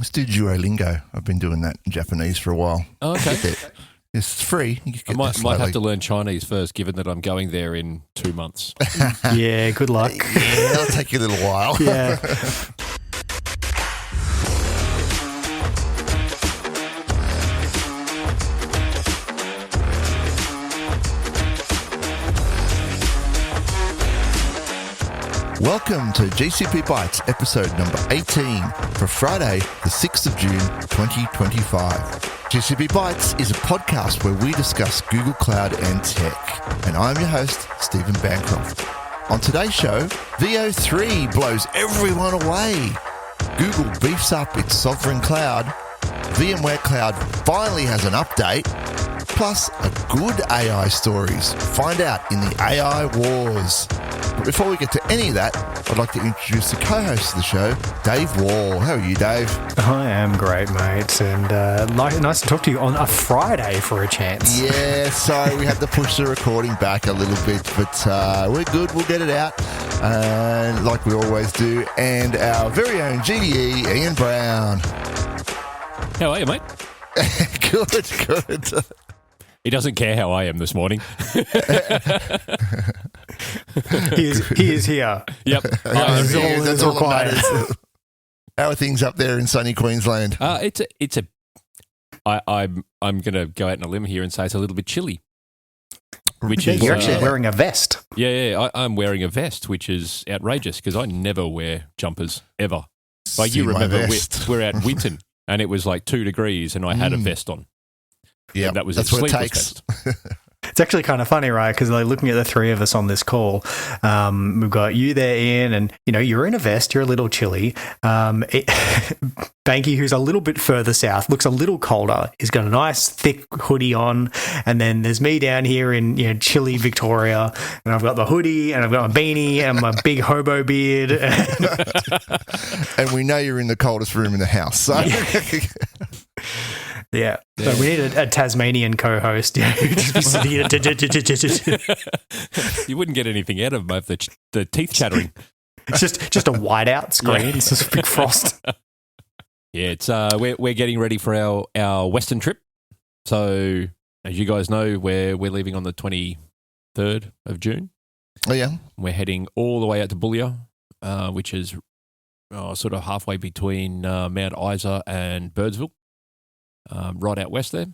Let's do Duolingo. I've been doing that in Japanese for a while. Oh, okay. It's free. You I might have to learn Chinese first, given that I'm going there in 2 months. Yeah, good luck. Yeah, it'll take you a little while. Yeah. Welcome to GCP Bytes, episode number 18 for Friday, the 6th of June, 2025. GCP Bytes is a podcast where we discuss Google Cloud and tech. And I'm your host, Stephen Bancroft. On today's show, VO3 blows everyone away. Google beefs up its sovereign cloud. VMware Cloud finally has an update. Plus, a good AI stories. Find out in the AI wars. But before we get to any of that, I'd like to introduce the co-host of the show, Dave Wall. How are you, Dave? I am great, mate, and nice to talk to you on a Friday for a chance. Yeah, sorry, we had to push the recording back a little bit, but we're good. We'll get it out, like we always do. And our very own GDE, Ian Brown. How are you, mate? Good. He doesn't care how I am this morning. He is here. Yep. That's all that matters. How are things up there in sunny Queensland? I'm going to go out on a limb here and say it's a little bit chilly. Which is you're actually wearing a vest. I'm wearing a vest, which is outrageous because I never wear jumpers ever. Like See you remember, we're out in Winton and it was like 2 degrees and I had a vest on. Yeah, that was that's what it takes. It's actually kind of funny, right? Because like looking at the three of us on this call, we've got you there, Ian, and you're in a vest, you're a little chilly. Banky, who's a little bit further south, looks a little colder. He's got a nice thick hoodie on, and then there's me down here in chilly Victoria, and I've got the hoodie, and I've got my beanie, and my big hobo beard, and we know you're in the coldest room in the house. So. Yeah. So we need a Tasmanian co-host who'd just be sitting here. You wouldn't get anything out of him over the teeth chattering. It's just a whiteout screen. Yeah. It's just a big frost. Yeah, it's we're getting ready for our Western trip. So as you guys know, we're leaving on the 23rd of June. Oh yeah. We're heading all the way out to Boulia, which is sort of halfway between Mount Isa and Birdsville. Right out west there.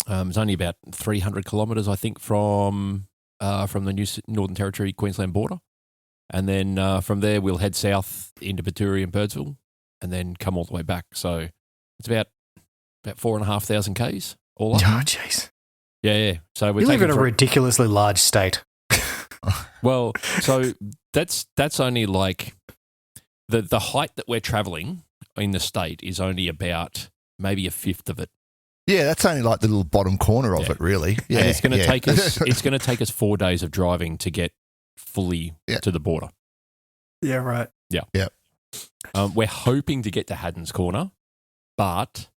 It's only about 300 kilometres, I think, from the new Northern Territory, Queensland border. And then from there, we'll head south into Baturia and Birdsville and then come all the way back. So it's about 4,500 Ks all up. Oh, jeez. Yeah. So we live in a ridiculously large state. Well, so that's only like the height that we're travelling in the state is only about maybe a fifth of it. Yeah, that's only like the little bottom corner of it, really. Yeah, and it's going to take us. It's going to take us 4 days of driving to get fully to the border. Yeah, right. Yeah. We're hoping to get to Haddon's Corner, but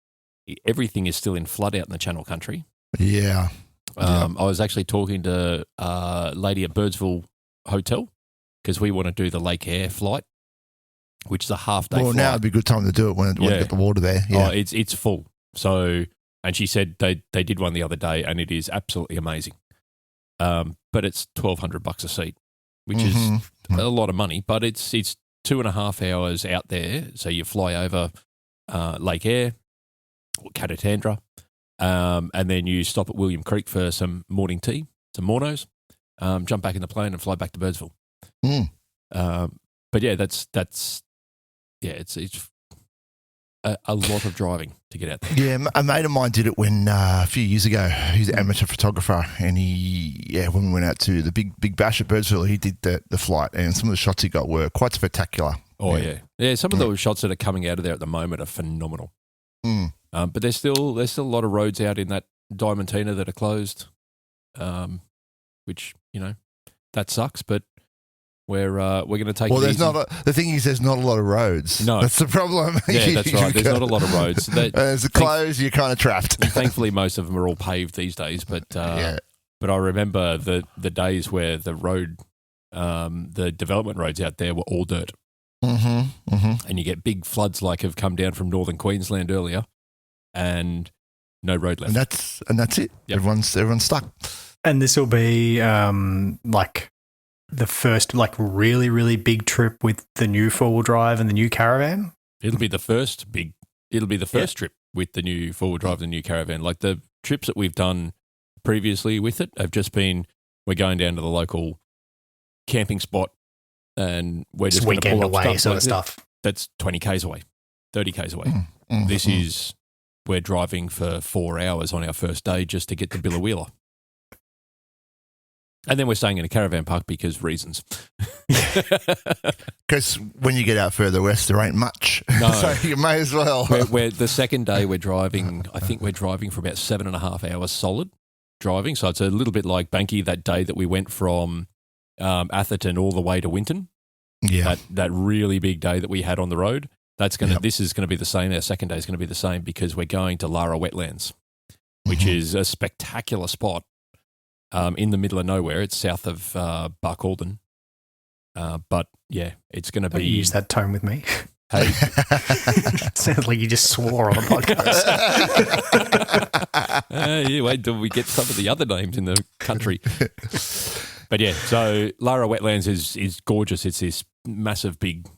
everything is still in flood out in the Channel Country. Yeah. I was actually talking to a lady at Birdsville Hotel because we want to do the Lake Air flight, which is a half-day flight. Well, now would be a good time to do it when you get the water there. Yeah. Oh, it's full. So, and she said they did one the other day, and it is absolutely amazing. But it's $1,200 a seat, which is a lot of money. But it's 2.5 hours out there. So you fly over Lake Air or Catatandra, and then you stop at William Creek for some morning tea, some mornos, jump back in the plane and fly back to Birdsville. But yeah, it's a lot of driving to get out there. Yeah, a mate of mine did it when a few years ago. He's an amateur photographer, and when we went out to the big bash at Birdsville, he did the flight, and some of the shots he got were quite spectacular. Oh yeah. Some of the shots that are coming out of there at the moment are phenomenal. But there's still a lot of roads out in that Diamantina that are closed, which that sucks, but. We're going to take. Well, it easy. The thing is, there's not a lot of roads. No, that's the problem. Yeah, that's right. There's not a lot of roads. As it closed, you're kind of trapped. Thankfully, most of them are all paved these days. But but I remember the days where the road, the development roads out there were all dirt. and you get big floods like have come down from northern Queensland earlier, and no road left. And that's it. Yep. Everyone's stuck. And this will be like the first like really, really big trip with the new four-wheel drive and the new caravan. It'll be the first trip with the new four-wheel drive and the new caravan. Like the trips that we've done previously with it have just been, we're going down to the local camping spot and we're just going to pull up away stuff sort like of stuff. That's 20 Ks away, 30 Ks away. This is, we're driving for 4 hours on our first day just to get to Billawheeler. And then we're staying in a caravan park because reasons. Because when you get out further west, there ain't much. No. So you may as well. We're the second day we're driving, I think we're driving for about 7.5 hours solid driving. So it's a little bit like Banky that day that we went from Atherton all the way to Winton. Yeah. That really big day that we had on the road. This is going to be the same. Our second day is going to be the same because we're going to Lara Wetlands, which is a spectacular spot. In the middle of nowhere. It's south of Barcaldine. But yeah, it's going to be... Use that tone with me. Hey. Sounds like you just swore on the podcast. Yeah, wait till we get some of the other names in the country. But yeah, so Lara Wetlands is gorgeous. It's this massive big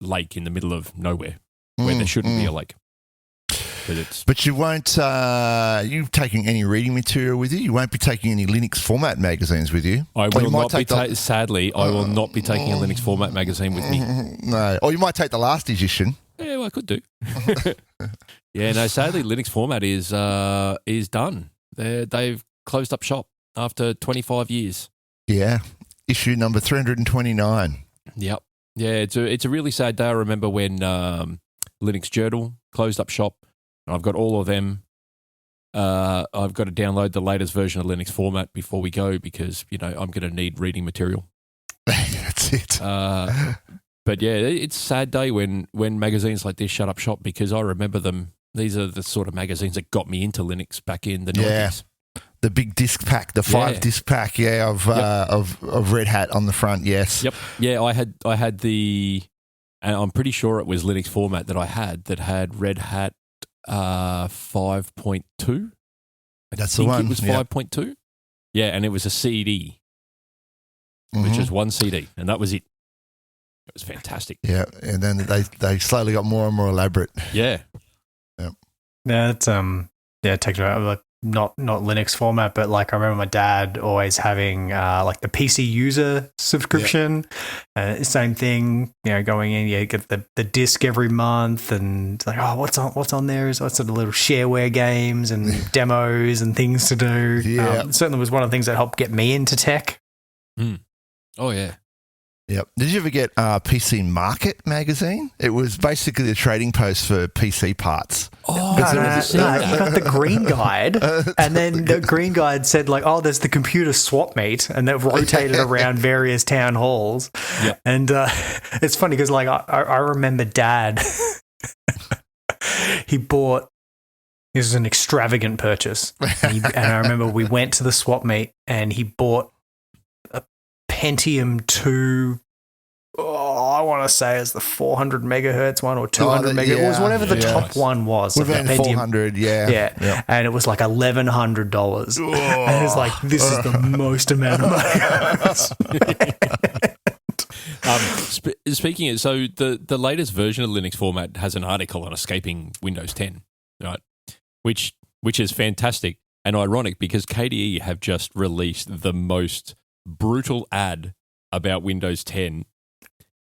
lake in the middle of nowhere where there shouldn't be a lake. But you won't, you taking any reading material with you? You won't be taking any Linux format magazines with you? I will not be sadly, I will not be taking a Linux format magazine with me. No. Or you might take the last edition. Yeah, well, I could do. Yeah, no, sadly, Linux format is done. They've closed up shop after 25 years. Yeah. Issue number 329. Yep. Yeah, it's a really sad day. I remember when Linux Journal closed up shop. I've got all of them. I've got to download the latest version of Linux format before we go because, I'm going to need reading material. That's it. But yeah, it's a sad day when magazines like this shut up shop because I remember them. These are the sort of magazines that got me into Linux back in the 90s. The big disc pack, the 5-disc pack, of Red Hat on the front, yes. Yep. Yeah, I had the, and I'm pretty sure it was Linux format that had Red Hat 5.2. That's the one. It was 5.2. Yeah, and it was a CD, which is one CD, and that was it. It was fantastic. Yeah, and then they slowly got more and more elaborate. Yeah. Yeah, it's it takes like not Linux format, but like I remember my dad always having like the PC user subscription. Same thing, going in, you get the disc every month, and it's like, what's on there is lots of the little shareware games and demos and things to do. Yeah, certainly was one of the things that helped get me into tech. Oh yeah. Yep. Did you ever get PC Market magazine? It was basically a trading post for PC parts. Oh, no, you got the Green Guide, and then the Green Guide said like, there's the computer swap meet, and that rotated around various town halls. Yep. And it's funny because like I remember Dad, he bought. This was an extravagant purchase, and I remember we went to the swap meet, and he bought Pentium 2, I want to say it's the 400 megahertz one or 200 megahertz. It was whatever the top one was. Within 400, yeah. And it was like $1,100. And it's like, this is the most amount of money. Speaking of, so the latest version of Linux format has an article on escaping Windows 10, right? Which is fantastic and ironic because KDE have just released the most brutal ad about Windows 10.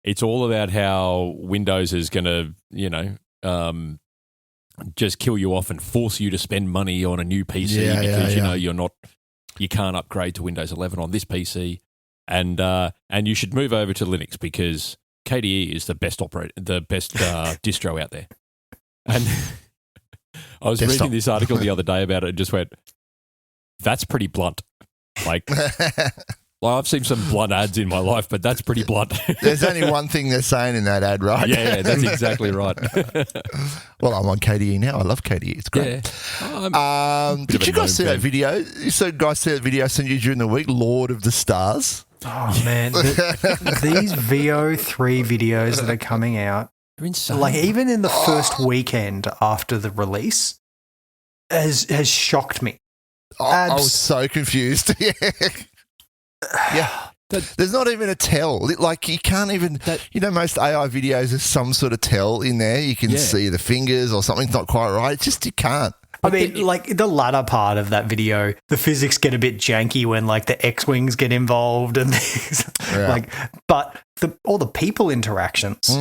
It's all about how Windows is going to, just kill you off and force you to spend money on a new PC because you can't upgrade to Windows 11 on this PC, and you should move over to Linux because KDE is the best distro out there. And I was reading this article the other day about it and just went, that's pretty blunt. Like, I've seen some blunt ads in my life, but that's pretty blunt. There's only one thing they're saying in that ad, right? Yeah, that's exactly right. Well, I'm on KDE now. I love KDE. It's great. Yeah. Did you guys see that video? You guys see that video I sent you during the week, Lord of the Stars? Oh man, these VO3 videos that are coming out, They're insane. like even in the first weekend after the release, has shocked me. I was so confused. Yeah. There's not even a tell. Like you can't even, most AI videos have some sort of tell in there. You can see the fingers or something's not quite right. It's just you can't. I mean, like the latter part of that video, the physics get a bit janky when like the X-wings get involved and things but all the people interactions.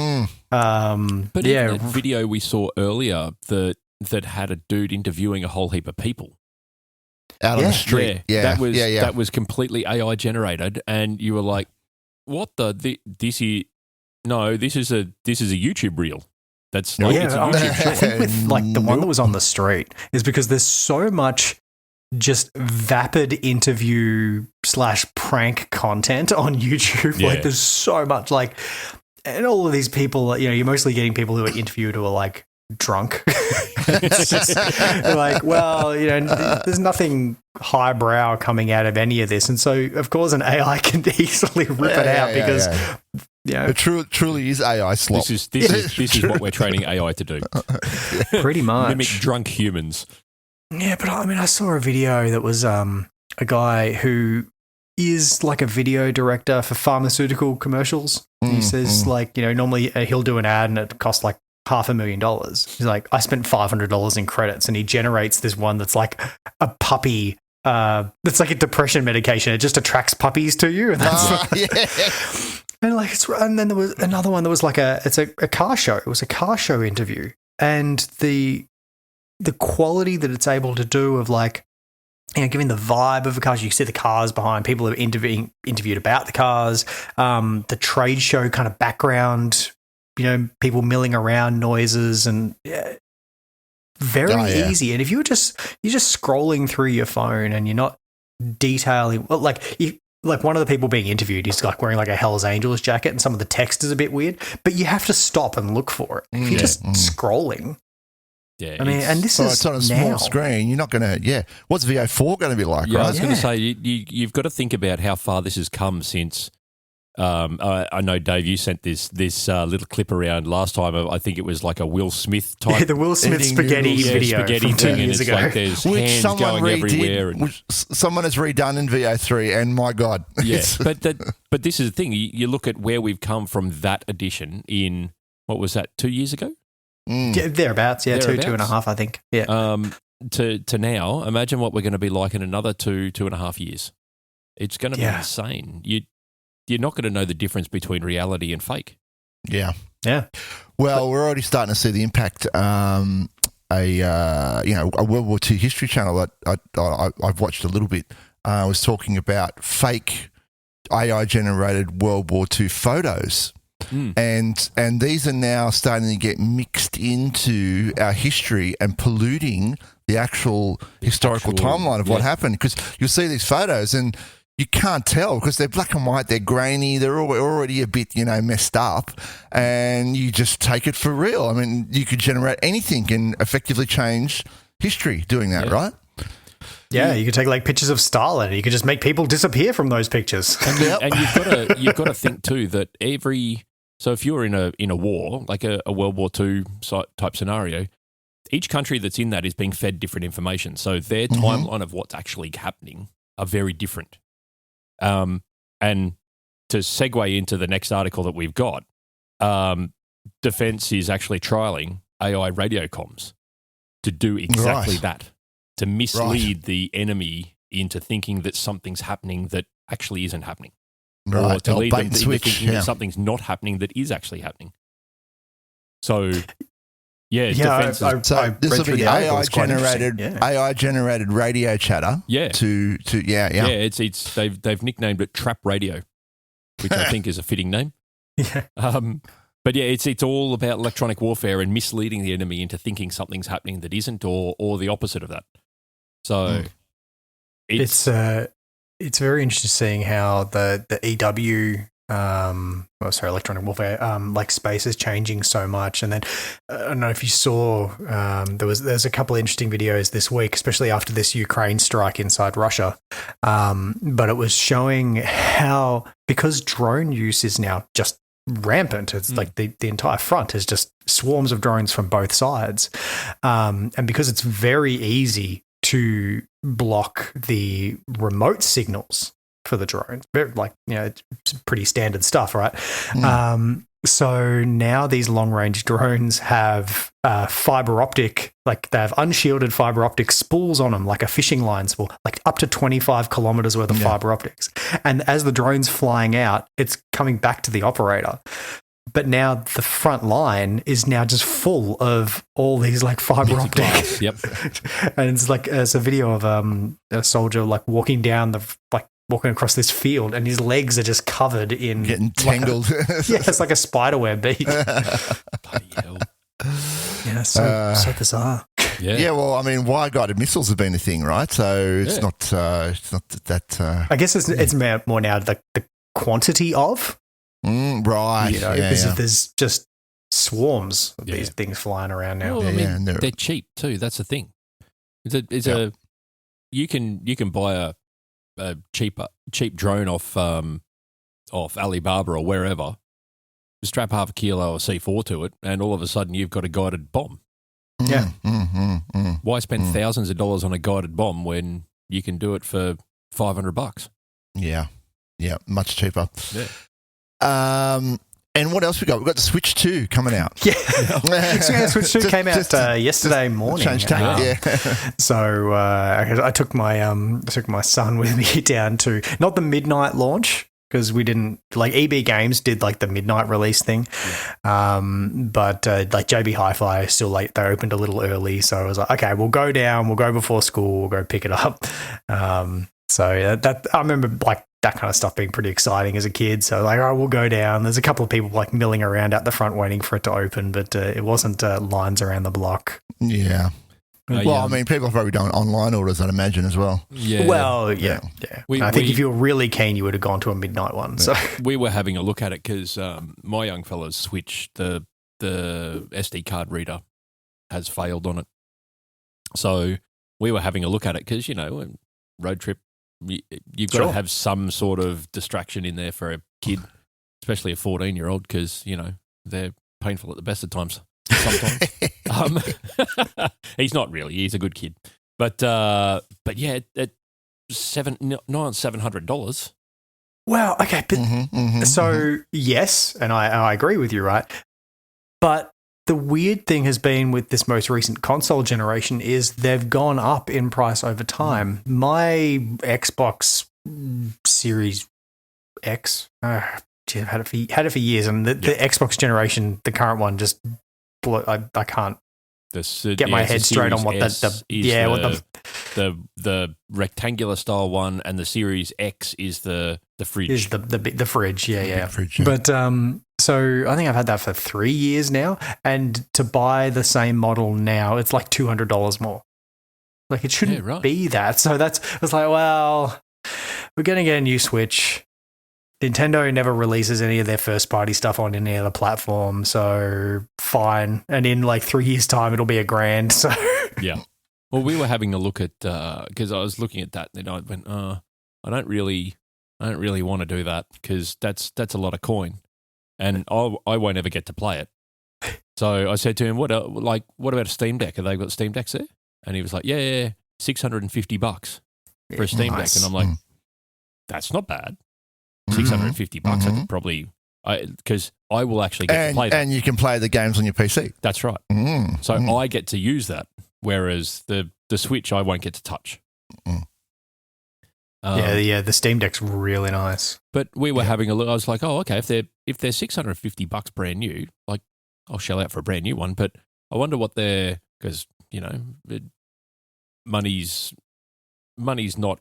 But even that video we saw earlier that had a dude interviewing a whole heap of people out on the street. That was completely AI generated, and you were like, "What this is a YouTube reel." That's like it's a YouTube short. I think with like the one that was on the street is because there's so much just vapid interview / prank content on YouTube. Yeah. Like there's so much and all of these people, you're mostly getting people who are interviewed who are like drunk. It's just like, well, there's nothing highbrow coming out of any of this. And so, of course, an AI can easily rip it out because... Yeah, it truly is AI slop. This is what we're training AI to do. Pretty much. Mimic drunk humans. Yeah, but I mean, I saw a video that was a guy who is like a video director for pharmaceutical commercials. He says normally he'll do an ad and it costs like $500,000. He's like, I spent $500 in credits, and he generates this one that's like a puppy. That's like a depression medication. It just attracts puppies to you, and that's And then there was another one that was like a car show. It was a car show interview, and the quality that it's able to do of giving the vibe of a car. You see the cars behind, people are interviewed about the cars, the trade show kind of background, people milling around noises and very easy. And if you're just scrolling through your phone and you're not detailing, like one of the people being interviewed is like wearing like a Hell's Angels jacket, and some of the text is a bit weird, but you have to stop and look for it. If you're just scrolling. Yeah. I mean, and this is it's on a small screen. You're not going to, what's VO4 going to be like, right? I was going to say, you've got to think about how far this has come since, I know, Dave, you sent this little clip around last time. I think it was like a Will Smith type. Yeah, the Will Smith spaghetti video spaghetti from 2 years ago. Like there's hands going everywhere. Which someone has redone in VO3, and my God. Yeah, but this is the thing. You look at where we've come from that edition in, what was that, 2 years ago? Yeah, thereabouts. Yeah, 2.5, I think. Yeah. To now, imagine what we're going to be like in another 2.5 years. It's going to be insane. You're not going to know the difference between reality and fake. Yeah. Yeah. Well, we're already starting to see the impact. A World War II history channel that I've watched a little bit was talking about fake AI-generated World War II photos. And these are now starting to get mixed into our history and polluting the actual historical timeline of what happened. Because you'll see these photos and you can't tell because they're black and white, they're grainy, they're already a bit, messed up, and you just take it for real. I mean, you could generate anything and effectively change history doing that, right? Yeah, you could take like pictures of Stalin. You could just make people disappear from those pictures. And you've got to think too that so if you're in a war, like a World War II type scenario, each country that's in that is being fed different information. So their timeline of what's actually happening are very different. And to segue into the next article that we've got, Defence is actually trialling AI radio comms to do exactly that, to mislead the enemy into thinking that something's happening that actually isn't happening. Or to lead them into thinking that something's not happening that is actually happening. So, Defence this will be AI-generated radio chatter. Yeah. It's they've nicknamed it Trap Radio, which I think is a fitting name. Yeah. But it's all about electronic warfare and misleading the enemy into thinking something's happening that isn't, or the opposite of that. So it's very interesting seeing how the EW electronic warfare, like space is changing so much. And then I don't know if you saw, there's a couple of interesting videos this week, especially after this Ukraine strike inside Russia. But it was showing how, because drone use is now just rampant, it's like the entire front is just swarms of drones from both sides. And because it's very easy to block the remote signals for the drones, it's pretty standard stuff, right? So now these long-range drones have fiber optic, like they have unshielded fiber optic spools on them, like a fishing line spool, like up to 25 kilometers worth of fiber optics. And as the drone's flying out, it's coming back to the operator. But now the front line is now just full of all these like fiber optics. Yep. And it's a video of a soldier like walking across this field, and his legs are just covered in getting tangled. It's like a spider web beat. Bloody hell. Yeah, so bizarre. Yeah. Well, I mean, wire-guided missiles have been a thing, right? So it's not that. I guess it's more now the quantity of. Right. Because there's just swarms of these things flying around now. Well, I mean, they're cheap too. That's the thing. You can buy a cheap drone off Alibaba or wherever, strap half a kilo of C4 to it, and all of a sudden you've got a guided bomb. Yeah. Why spend thousands of dollars on a guided bomb when you can do it for $500? Yeah, much cheaper. Yeah. And what else we got? We've got the Switch 2 coming out. Yeah. Switch 2 came out yesterday morning. Change tack, yeah. So I took my son with me down to, not the midnight launch, because we didn't, like EB Games did like the midnight release thing. But like JB Hi-Fi still they opened a little early. So I was like, okay, we'll go down, we'll go before school, we'll go pick it up. So that I remember like that kind of stuff being pretty exciting as a kid. So like, oh, we'll go down. There's a couple of people like milling around out the front waiting for it to open, but it wasn't lines around the block. Yeah. I mean, people have probably done online orders, I'd imagine, as well. Yeah. Well, yeah. I think if you were really keen, you would have gone to a midnight one. So we were having a look at it because my young fella's Switch, the SD card reader has failed on it. So we were having a look at it because, road trip, you've got to have some sort of distraction in there for a kid, especially a 14-year-old, because, they're painful at the best of times sometimes. He's not really. He's a good kid. But yeah, at $700. Wow. Okay. But yes, and I agree with you, right? But the weird thing has been with this most recent console generation is they've gone up in price over time. My Xbox Series X, I've had it for years, and the Xbox generation, the current one, just I can't get my head straight on what the rectangular style one, and the Series X is the fridge. Is the fridge, yeah. Fridge, yeah. But so I think I've had that for 3 years now, and to buy the same model now, it's like $200 more. Like it shouldn't be that. So I was like, well, we're going to get a new Switch. Nintendo never releases any of their first-party stuff on any other platform, so fine. And in like 3 years' time, it'll be $1,000. So yeah. Well, we were having a look at because I was looking at that, and I went, I don't really want to do that because that's a lot of coin, and I won't ever get to play it. So I said to him, what about a Steam Deck? Have they got Steam Decks there? And he was like, yeah, $650 for a Steam Deck, and I'm like, that's not bad. $650. I could probably, because I will actually get to play that. And you can play the games on your PC. That's right. So I get to use that, whereas the Switch I won't get to touch. The Steam Deck's really nice. But we were having a look. I was like, oh, okay, if they're $650 brand new, like I'll shell out for a brand new one. But I wonder what they're, because money's not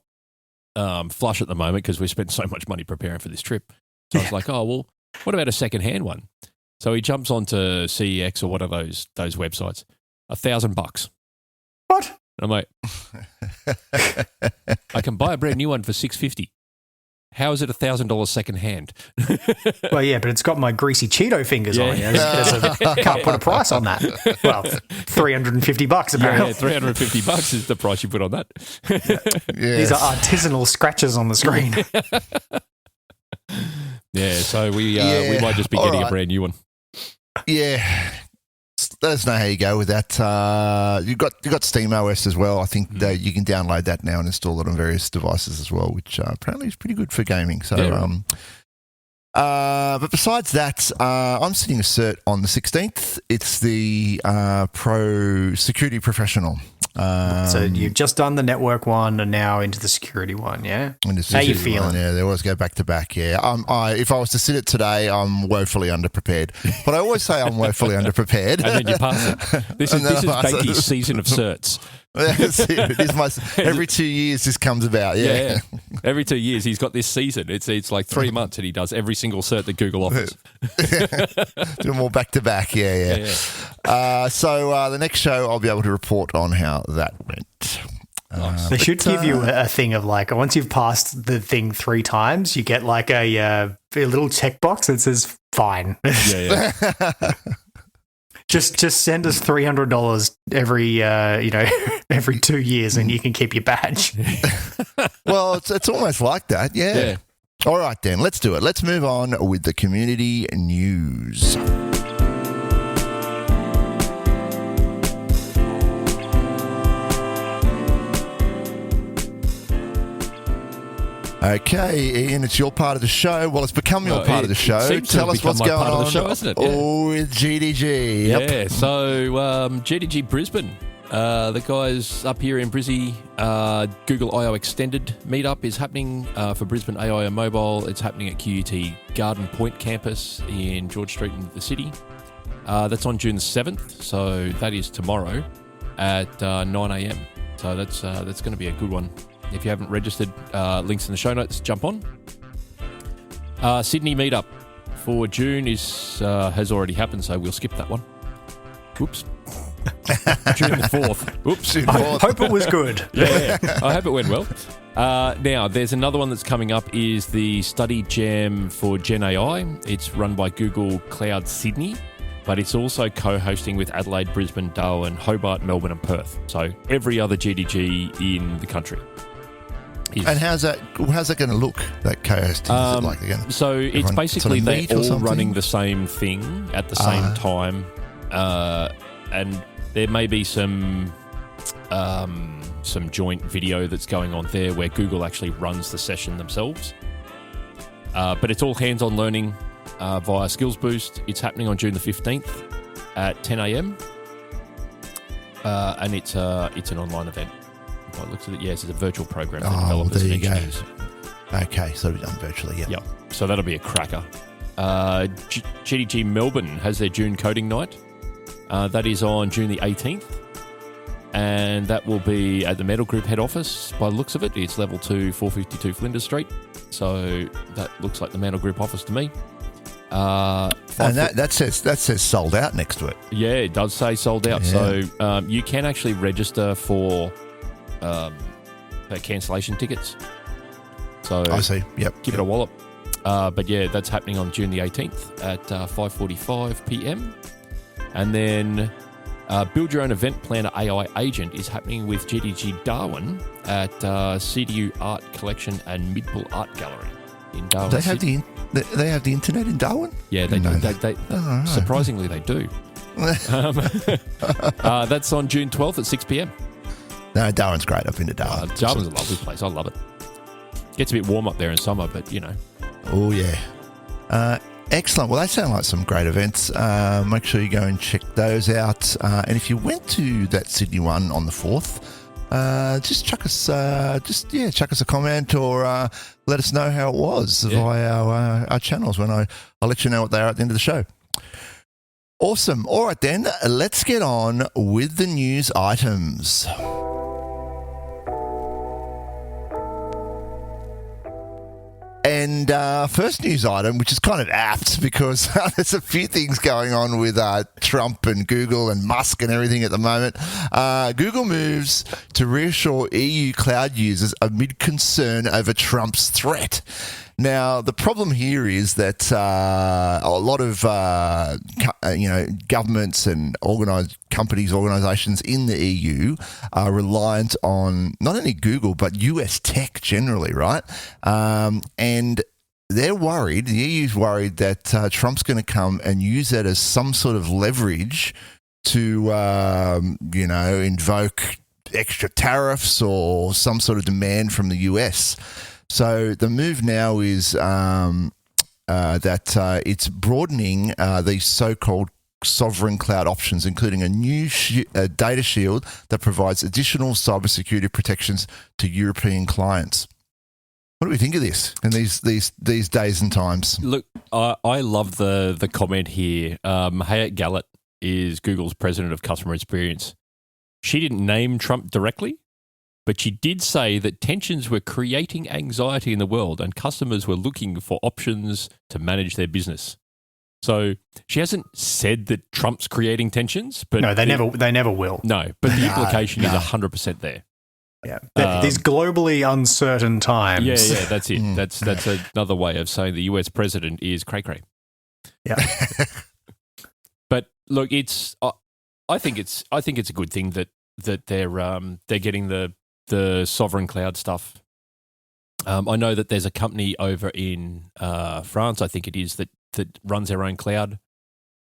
flush at the moment because we spent so much money preparing for this trip. So I was like, oh, well, what about a second-hand one? So he jumps onto CEX or one of those websites, $1,000. What? And I'm like, I can buy a brand new one for $650. how is it $1,000 second hand? Well, yeah, but it's got my greasy Cheeto fingers on it. Can't put a price on that. Well, $350 apparently. Yeah, $350 is the price you put on that. These are artisanal scratches on the screen. Yeah, so we might just be getting a brand new one. Yeah. Let us know how you go with that. You've got SteamOS as well. I think that you can download that now and install it on various devices as well, which apparently is pretty good for gaming. So, but besides that, I'm sitting a cert on the 16th. It's the Pro Security Professional. So you've just done the network one and now into the security one, yeah? How you feeling? Yeah, they always go back to back, yeah. If I was to sit it today, I'm woefully underprepared. But I always say I'm woefully underprepared. And then you pass it. This is Bakey's season of certs. That's it. It is every 2 years this comes about, yeah. Every 2 years he's got this season. It's like 3 months and he does every single cert that Google offers. Do them all back to back, yeah. So the next show I'll be able to report on how that went. Nice. They should give you a thing of like, once you've passed the thing 3 times, you get like a little checkbox that says fine. Yeah. Just send us $300 every 2 years, and you can keep your badge. Well, it's almost like that, yeah. All right, then, let's do it. Let's move on with the community news. Okay, Ian, it's your part of the show. Well, it's become your part of the show. Tell us what's going on show, isn't it? Yeah. With GDG. Yep. Yeah, so GDG Brisbane, the guys up here in Brizzy, Google I/O Extended meetup is happening for Brisbane AI and Mobile. It's happening at QUT Garden Point campus in George Street in the city. That's on June 7th, so that is tomorrow at 9 a.m. So that's going to be a good one. If you haven't registered, links in the show notes, jump on. Sydney meetup for June has already happened, so we'll skip that one. Whoops. June the 4th. Oops. I hope it was good. Yeah, I hope it went well. Now, there's another one that's coming up is the Study Jam for Gen AI. It's run by Google Cloud Sydney, but it's also co-hosting with Adelaide, Brisbane, Darwin, Hobart, Melbourne and Perth. So every other GDG in the country. And how's that going to look, that co-hosting? Is it like again? So it's basically they're all running the same thing at the same time. And there may be some joint video that's going on there where Google actually runs the session themselves. But it's all hands-on learning via Skills Boost. It's happening on June the 15th at 10 a.m. And it's an online event. By the looks of it, yes, it's a virtual program for developers and engineers. Okay, so it'll be done virtually, yeah. Yep. So that'll be a cracker. GDG Melbourne has their June coding night. That is on June the 18th. And that will be at the Metal Group head office. By the looks of it, it's level 2, 452 Flinders Street. So that looks like the Metal Group office to me. And that says sold out next to it. Yeah, it does say sold out. Yeah. So you can actually register for cancellation tickets. So I see. Yep. Give it a wallop. But yeah, that's happening on June the 18th at 5:45 p.m. And then Build Your Own Event Planner AI Agent is happening with GDG Darwin at CDU Art Collection and Midpool Art Gallery in Darwin. They have the internet in Darwin? Yeah, they do. Right. Surprisingly, they do. That's on June 12th at 6 p.m. No, Darwin's great. I've been to Darwin. Darwin's a lovely place. I love it. Gets a bit warm up there in summer, but you know. Oh, yeah. Excellent. Well, they sound like some great events. Make sure you go and check those out. And if you went to that Sydney one on the 4th, just chuck us a comment or let us know how it was via our channels when I'll let you know what they are at the end of the show. Awesome. All right, then, let's get on with the news items. And first news item, which is kind of apt because there's a few things going on with Trump and Google and Musk and everything at the moment. Google moves to reassure EU cloud users amid concern over Trump's threat. Now, the problem here is that a lot of governments and organisations in the EU are reliant on not only Google but US tech generally, right? And they're worried. The EU's worried that Trump's going to come and use that as some sort of leverage to, invoke extra tariffs or some sort of demand from the US. So the move now is that it's broadening these so-called sovereign cloud options, including a new data shield that provides additional cybersecurity protections to European clients. What do we think of this in these days and times? Look, I love the comment here. Hayat Gallat is Google's president of customer experience. She didn't name Trump directly, but she did say that tensions were creating anxiety in the world and customers were looking for options to manage their business. So she hasn't said that Trump's creating tensions, but no, they never will. No, but the implication is 100% there. Yeah, these globally uncertain times. Yeah, that's it. That's another way of saying the US president is cray-cray. Yeah. But look, I think it's a good thing that they're getting the sovereign cloud stuff. I know that there's a company over in France, I think it is, that runs their own cloud.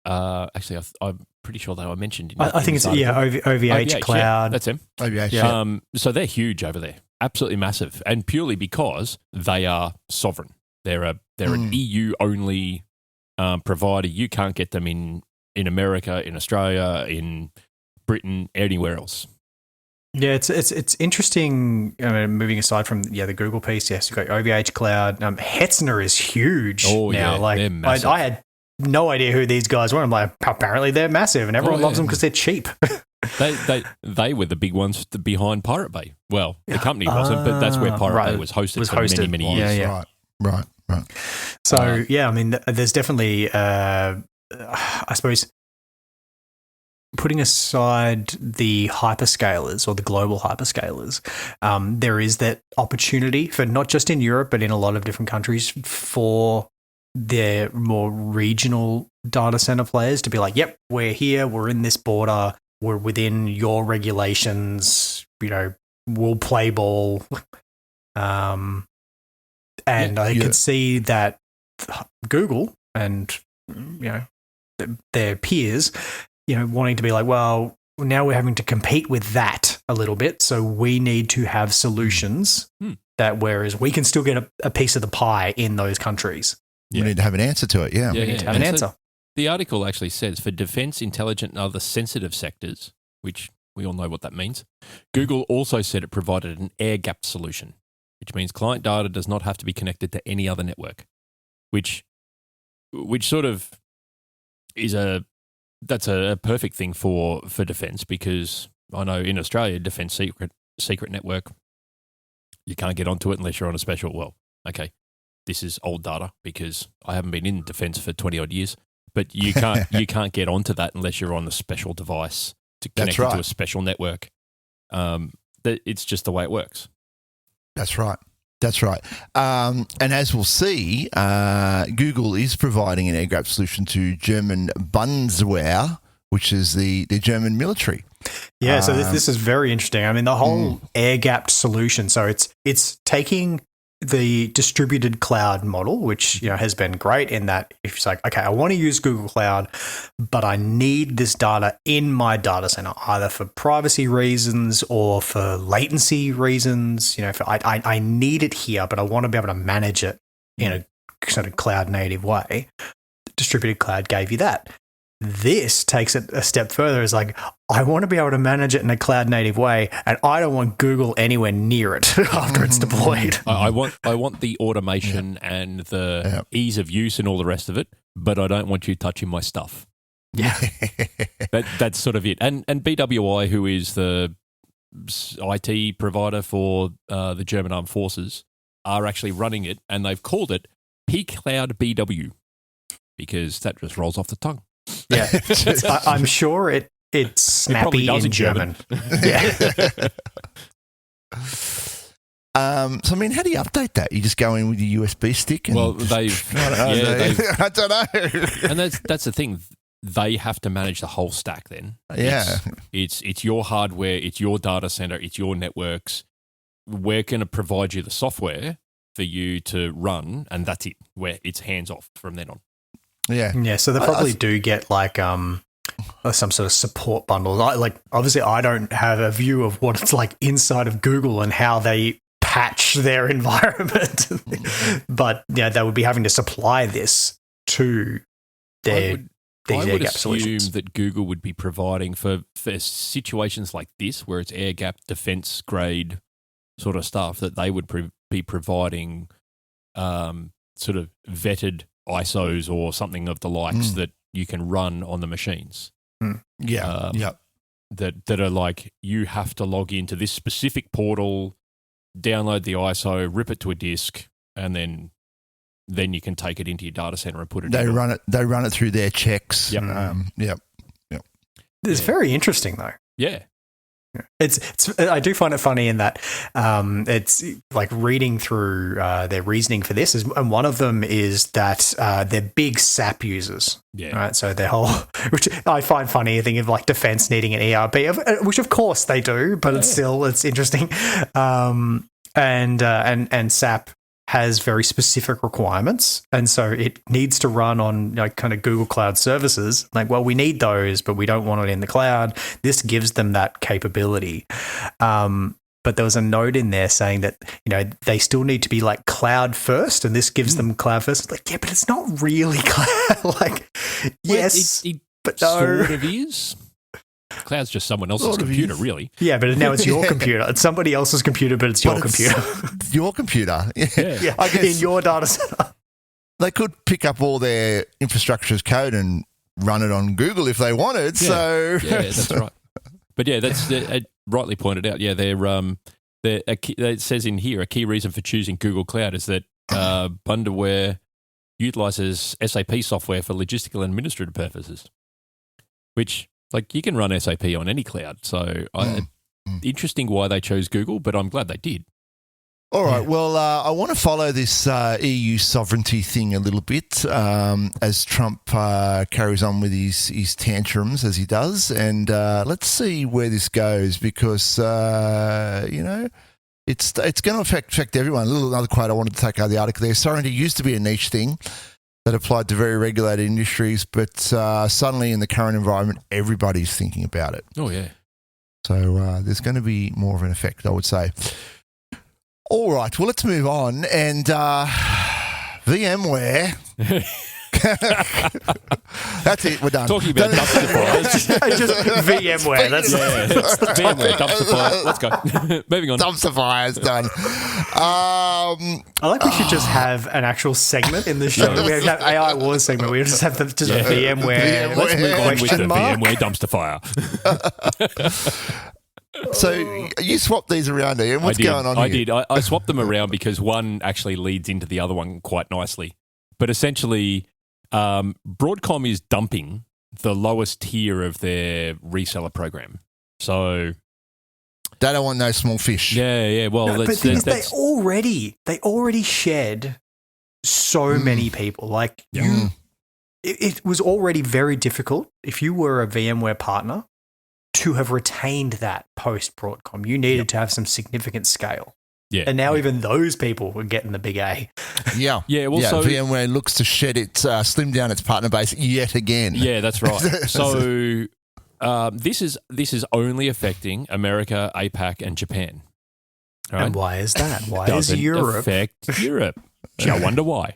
Actually, I'm pretty sure they were mentioned. I think it's OVH Cloud. Yeah, that's them. OVH. Yeah. So they're huge over there, absolutely massive, and purely because they are sovereign. They're an EU only provider. You can't get them in America, in Australia, in Britain, anywhere else. Yeah, it's interesting. Moving aside from the Google piece, yes, you've got OVH Cloud. Hetzner is huge now. Yeah, they're massive. I had no idea who these guys were. I'm like, apparently they're massive, and everyone loves them because they're cheap. They were the big ones behind Pirate Bay. Well, the company wasn't, but that's where Pirate Bay was hosted for many years. Yeah. Right. So there's definitely, I suppose, putting aside the hyperscalers or the global hyperscalers, there is that opportunity for not just in Europe, but in a lot of different countries for their more regional data center players to be like, yep, we're here, we're in this border, we're within your regulations, we'll play ball. I could see that Google and, their peers, wanting to be like, well, now we're having to compete with that a little bit. So we need to have solutions that, whereas we can still get a piece of the pie in those countries. We need to have an answer to it, yeah. We need to have an answer. The article actually says, for defense, intelligence, and other sensitive sectors, which we all know what that means, Google also said it provided an air-gapped solution, which means client data does not have to be connected to any other network, which sort of is that's a perfect thing for defense, because I know in Australia, defense secret network, you can't get onto it unless you're on a special, well, okay, this is old data because I haven't been in defense for 20 odd years, but you can't get onto that unless you're on a special device to connect it to a special network. It's just the way it works. That's right. And as we'll see, Google is providing an air-gapped solution to German VMWARE, which is the German military. Yeah, so this is very interesting. I mean, the whole air-gapped solution, so it's taking the distributed cloud model, which has been great in that if it's like, okay, I want to use Google Cloud, but I need this data in my data center, either for privacy reasons or for latency reasons. I need it here, but I want to be able to manage it in a sort of cloud native way. Distributed cloud gave you that. This takes it a step further. It's like, I want to be able to manage it in a cloud native way, and I don't want Google anywhere near it after it's deployed. I want the automation and the ease of use and all the rest of it, but I don't want you touching my stuff. Yeah. That's sort of it. And BWI, who is the IT provider for the German Armed Forces, are actually running it, and they've called it P-Cloud BW because that just rolls off the tongue. Yeah, I'm sure it's snappy in German. Yeah. So, I mean, how do you update that? You just go in with your USB stick and Well, just, they've I don't know. and that's the thing. They have to manage the whole stack. Then, Yeah. it's your hardware, it's your data center, it's your networks. We're going to provide you the software for you to run, and that's it. Where it's hands off from then on. Yeah. So they probably do get like some sort of support bundle. Like obviously, I don't have a view of what it's like inside of Google and how they patch their environment, but yeah, they would be having to supply this to their these I air would gap assume solutions. that Google would be providing for situations like this, where it's air gap defense grade sort of stuff, that they would be providing sort of vetted ISOs or something of the likes that you can run on the machines. Yeah. That are like, you have to log into this specific portal, download the ISO, rip it to a disk, and then you can take it into your data center and put it. They run it through their checks. Yep. It's very interesting though. Yeah. It's I do find it funny in that it's like reading through their reasoning for this and one of them is that they're big SAP users. Yeah. Right. So their whole, which I find funny, I think of like defense needing an ERP, which of course they do, but it's interesting. And SAP has very specific requirements, and so it needs to run on like kind of Google Cloud services. Like, well, we need those, but we don't want it in the cloud. This gives them that capability. But there was a note in there saying that, you know, they still need to be like cloud first, and this gives them cloud first. It's like, yeah, but it's not really cloud. Like, yes, it but no. sort of is. Cloud's just someone else's computer, really. Yeah, but now it's your computer. It's somebody else's computer, but it's your computer. Your computer. Yeah, I guess in your data center. they could pick up all their infrastructure as code and run it on Google if they wanted. Yeah. So yeah, that's right. But yeah, that's rightly pointed out. Yeah, it says in here a key reason for choosing Google Cloud is that VMWARE utilizes SAP software for logistical and administrative purposes, which, like, you can run SAP on any cloud. So interesting why they chose Google, but I'm glad they did. All right. Well, I want to follow this EU sovereignty thing a little bit as Trump carries on with his tantrums as he does, and let's see where this goes because you know, it's going to affect everyone. Another quote I wanted to take out of the article there: sovereignty used to be a niche thing that applied to very regulated industries, but suddenly in the current environment, everybody's thinking about it. Oh yeah. So there's going to be more of an effect, I would say. All right, well, let's move on. And VMware. That's it, we're done. Talking about dumpster fires. Just VMware. That's VMware, dumpster fire. Let's go. Moving on. Dumpster fires, done. I like we should just have an actual segment in the show. We have AI Wars segment. We just have the VMware. Let's move on with the mark. VMware dumpster fire. So you swapped these around, Ian. What's going on here? I did. I swapped them around because one actually leads into the other one quite nicely. But essentially, Broadcom is dumping the lowest tier of their reseller program. So they don't want no small fish. Yeah. Well, no, but the thing is, they already shed so many people. Like it was already very difficult if you were a VMware partner to have retained that post Broadcom. You needed to have some significant scale. Yeah. And now even those people were getting the big A. Yeah. Yeah. Well, so VMware looks to slim down its partner base yet again. Yeah, that's right. So this is only affecting America, APAC, and Japan. All right? And why is that? Why Doesn't is Europe affect Europe? I wonder why.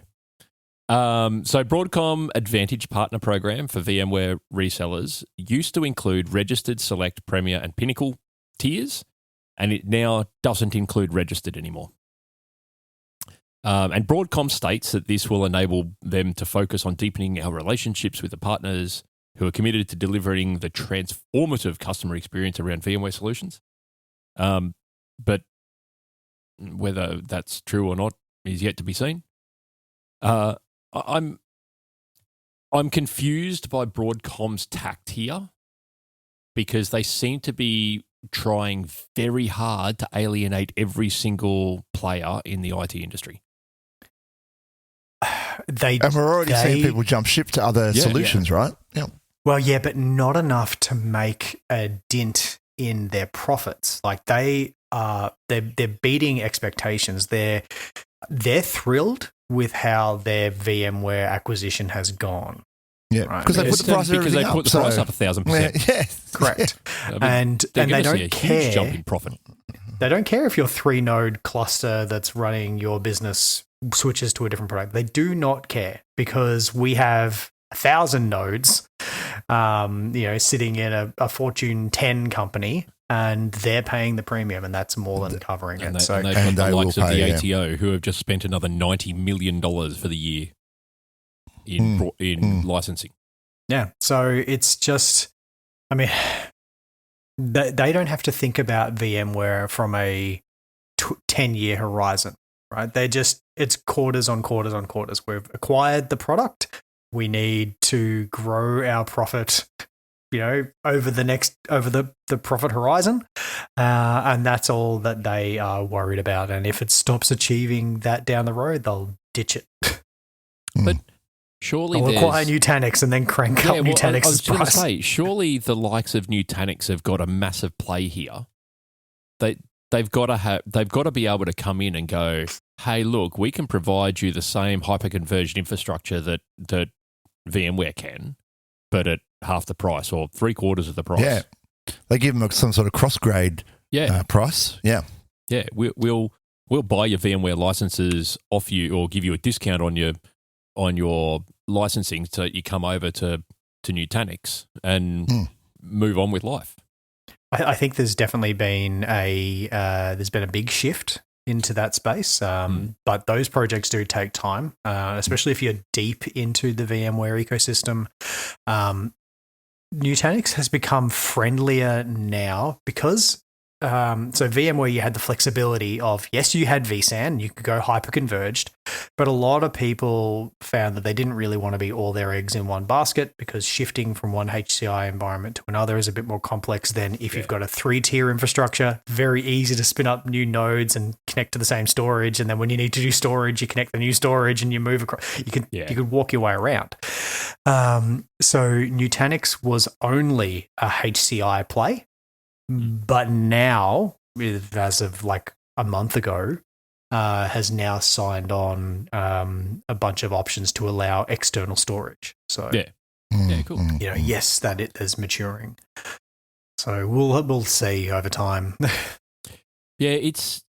So Broadcom Advantage Partner Program for VMware resellers used to include registered, select, premier, and pinnacle tiers, and it now doesn't include registered anymore. And Broadcom states that this will enable them to focus on deepening our relationships with the partners who are committed to delivering the transformative customer experience around VMware solutions. But whether that's true or not is yet to be seen. I'm confused by Broadcom's tact here because they seem to be trying very hard to alienate every single player in the IT industry. And we're already seeing people jump ship to other solutions, right? Yeah. Well, yeah, but not enough to make a dent in their profits. Like they're beating expectations. They're thrilled with how their VMware acquisition has gone. Yeah, right? Because they put the price of everything put the price up 1,000%. Yeah, correct. I mean, and they don't see a care. huge jump in profit. They don't care if your 3-node cluster that's running your business switches to a different product. They do not care because we have 1,000 nodes, sitting in a Fortune 10 company, and they're paying the premium, and that's more than covering it. And So they've got the likes of the pay, ATO who have just spent another $90 million for the year in licensing. yeah, so it's just, I mean, they don't have to think about VMware from a 10-year horizon, right? It's quarters on quarters on quarters. We've acquired the product. We need to grow our profit, over the profit horizon. And that's all that they are worried about. And if it stops achieving that down the road, they'll ditch it. But surely they'll acquire Nutanix and then crank up Nutanix's price. I was going to say, surely the likes of Nutanix have got a massive play here. They've got to be able to come in and go, hey, look, we can provide you the same hyperconverged infrastructure that VMware can, but at half the price or 3/4 of the price. Yeah, they give them some sort of cross-grade price. Yeah, yeah. We'll buy your VMware licenses off you or give you a discount on your licensing so that you come over to Nutanix and move on with life. I think there's definitely been a big shift into that space, but those projects do take time, especially if you're deep into the VMware ecosystem. Nutanix has become friendlier now because so VMware, you had the flexibility of, yes, you had vSAN, you could go hyperconverged, but a lot of people found that they didn't really want to be all their eggs in one basket because shifting from one HCI environment to another is a bit more complex than if you've got a 3-tier infrastructure. Very easy to spin up new nodes and connect to the same storage, and then when you need to do storage, you connect the new storage and you move across. You could walk your way around. So Nutanix was only a HCI play. But now, as of like a month ago, has now signed on a bunch of options to allow external storage. So cool. Yes, that it is maturing. So we'll see over time. Yeah, it's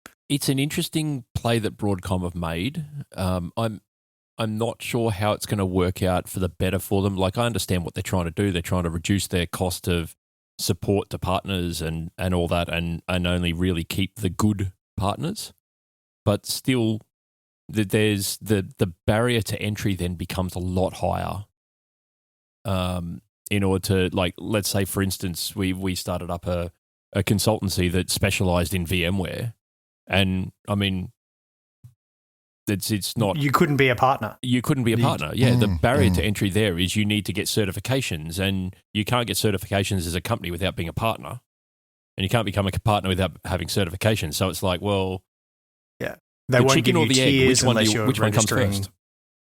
an interesting play that Broadcom have made. I'm not sure how it's going to work out for the better for them. Like, I understand what they're trying to do. They're trying to reduce their cost of support to partners and all that, and only really keep the good partners. But still, there's the barrier to entry then becomes a lot higher. In order to, like, let's say, for instance, we started up a consultancy that specialized in VMware, and I mean, it's not. You couldn't be a partner. You couldn't be a partner. Yeah, the barrier to entry there is you need to get certifications, and you can't get certifications as a company without being a partner, and you can't become a partner without having certifications. So it's like, well, yeah, they won't give you tiers unless you're which one comes registering. first?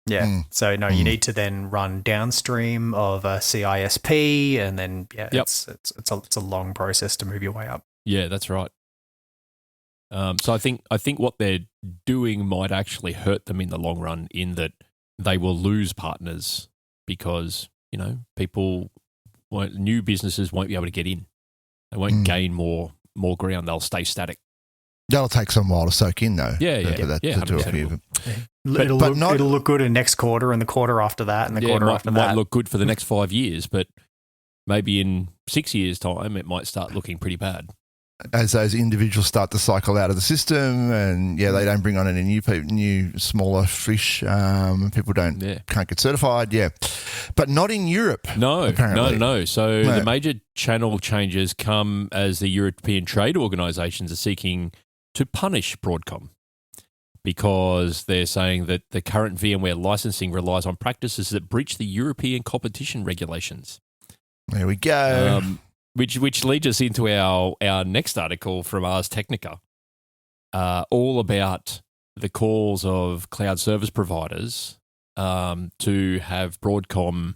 Yeah. So no, you need to then run downstream of a CISP, and then it's a long process to move your way up. Yeah, that's right. So I think what they're doing might actually hurt them in the long run, in that they will lose partners because new businesses won't be able to get in. They won't gain more ground. They'll stay static. That'll take some while to soak in, though. Yeah. It'll look good in next quarter and the quarter after that and the quarter after that. Might look good for the next 5 years, but maybe in 6 years' time, it might start looking pretty bad. As those individuals start to cycle out of the system, and they don't bring on any new smaller fish. People can't get certified. Yeah, but not in Europe. No, apparently. no. So the major channel changes come as the European trade organisations are seeking to punish Broadcom because they're saying that the current VMware licensing relies on practices that breach the European competition regulations. There we go. which leads us into our next article from Ars Technica, all about the calls of cloud service providers to have Broadcom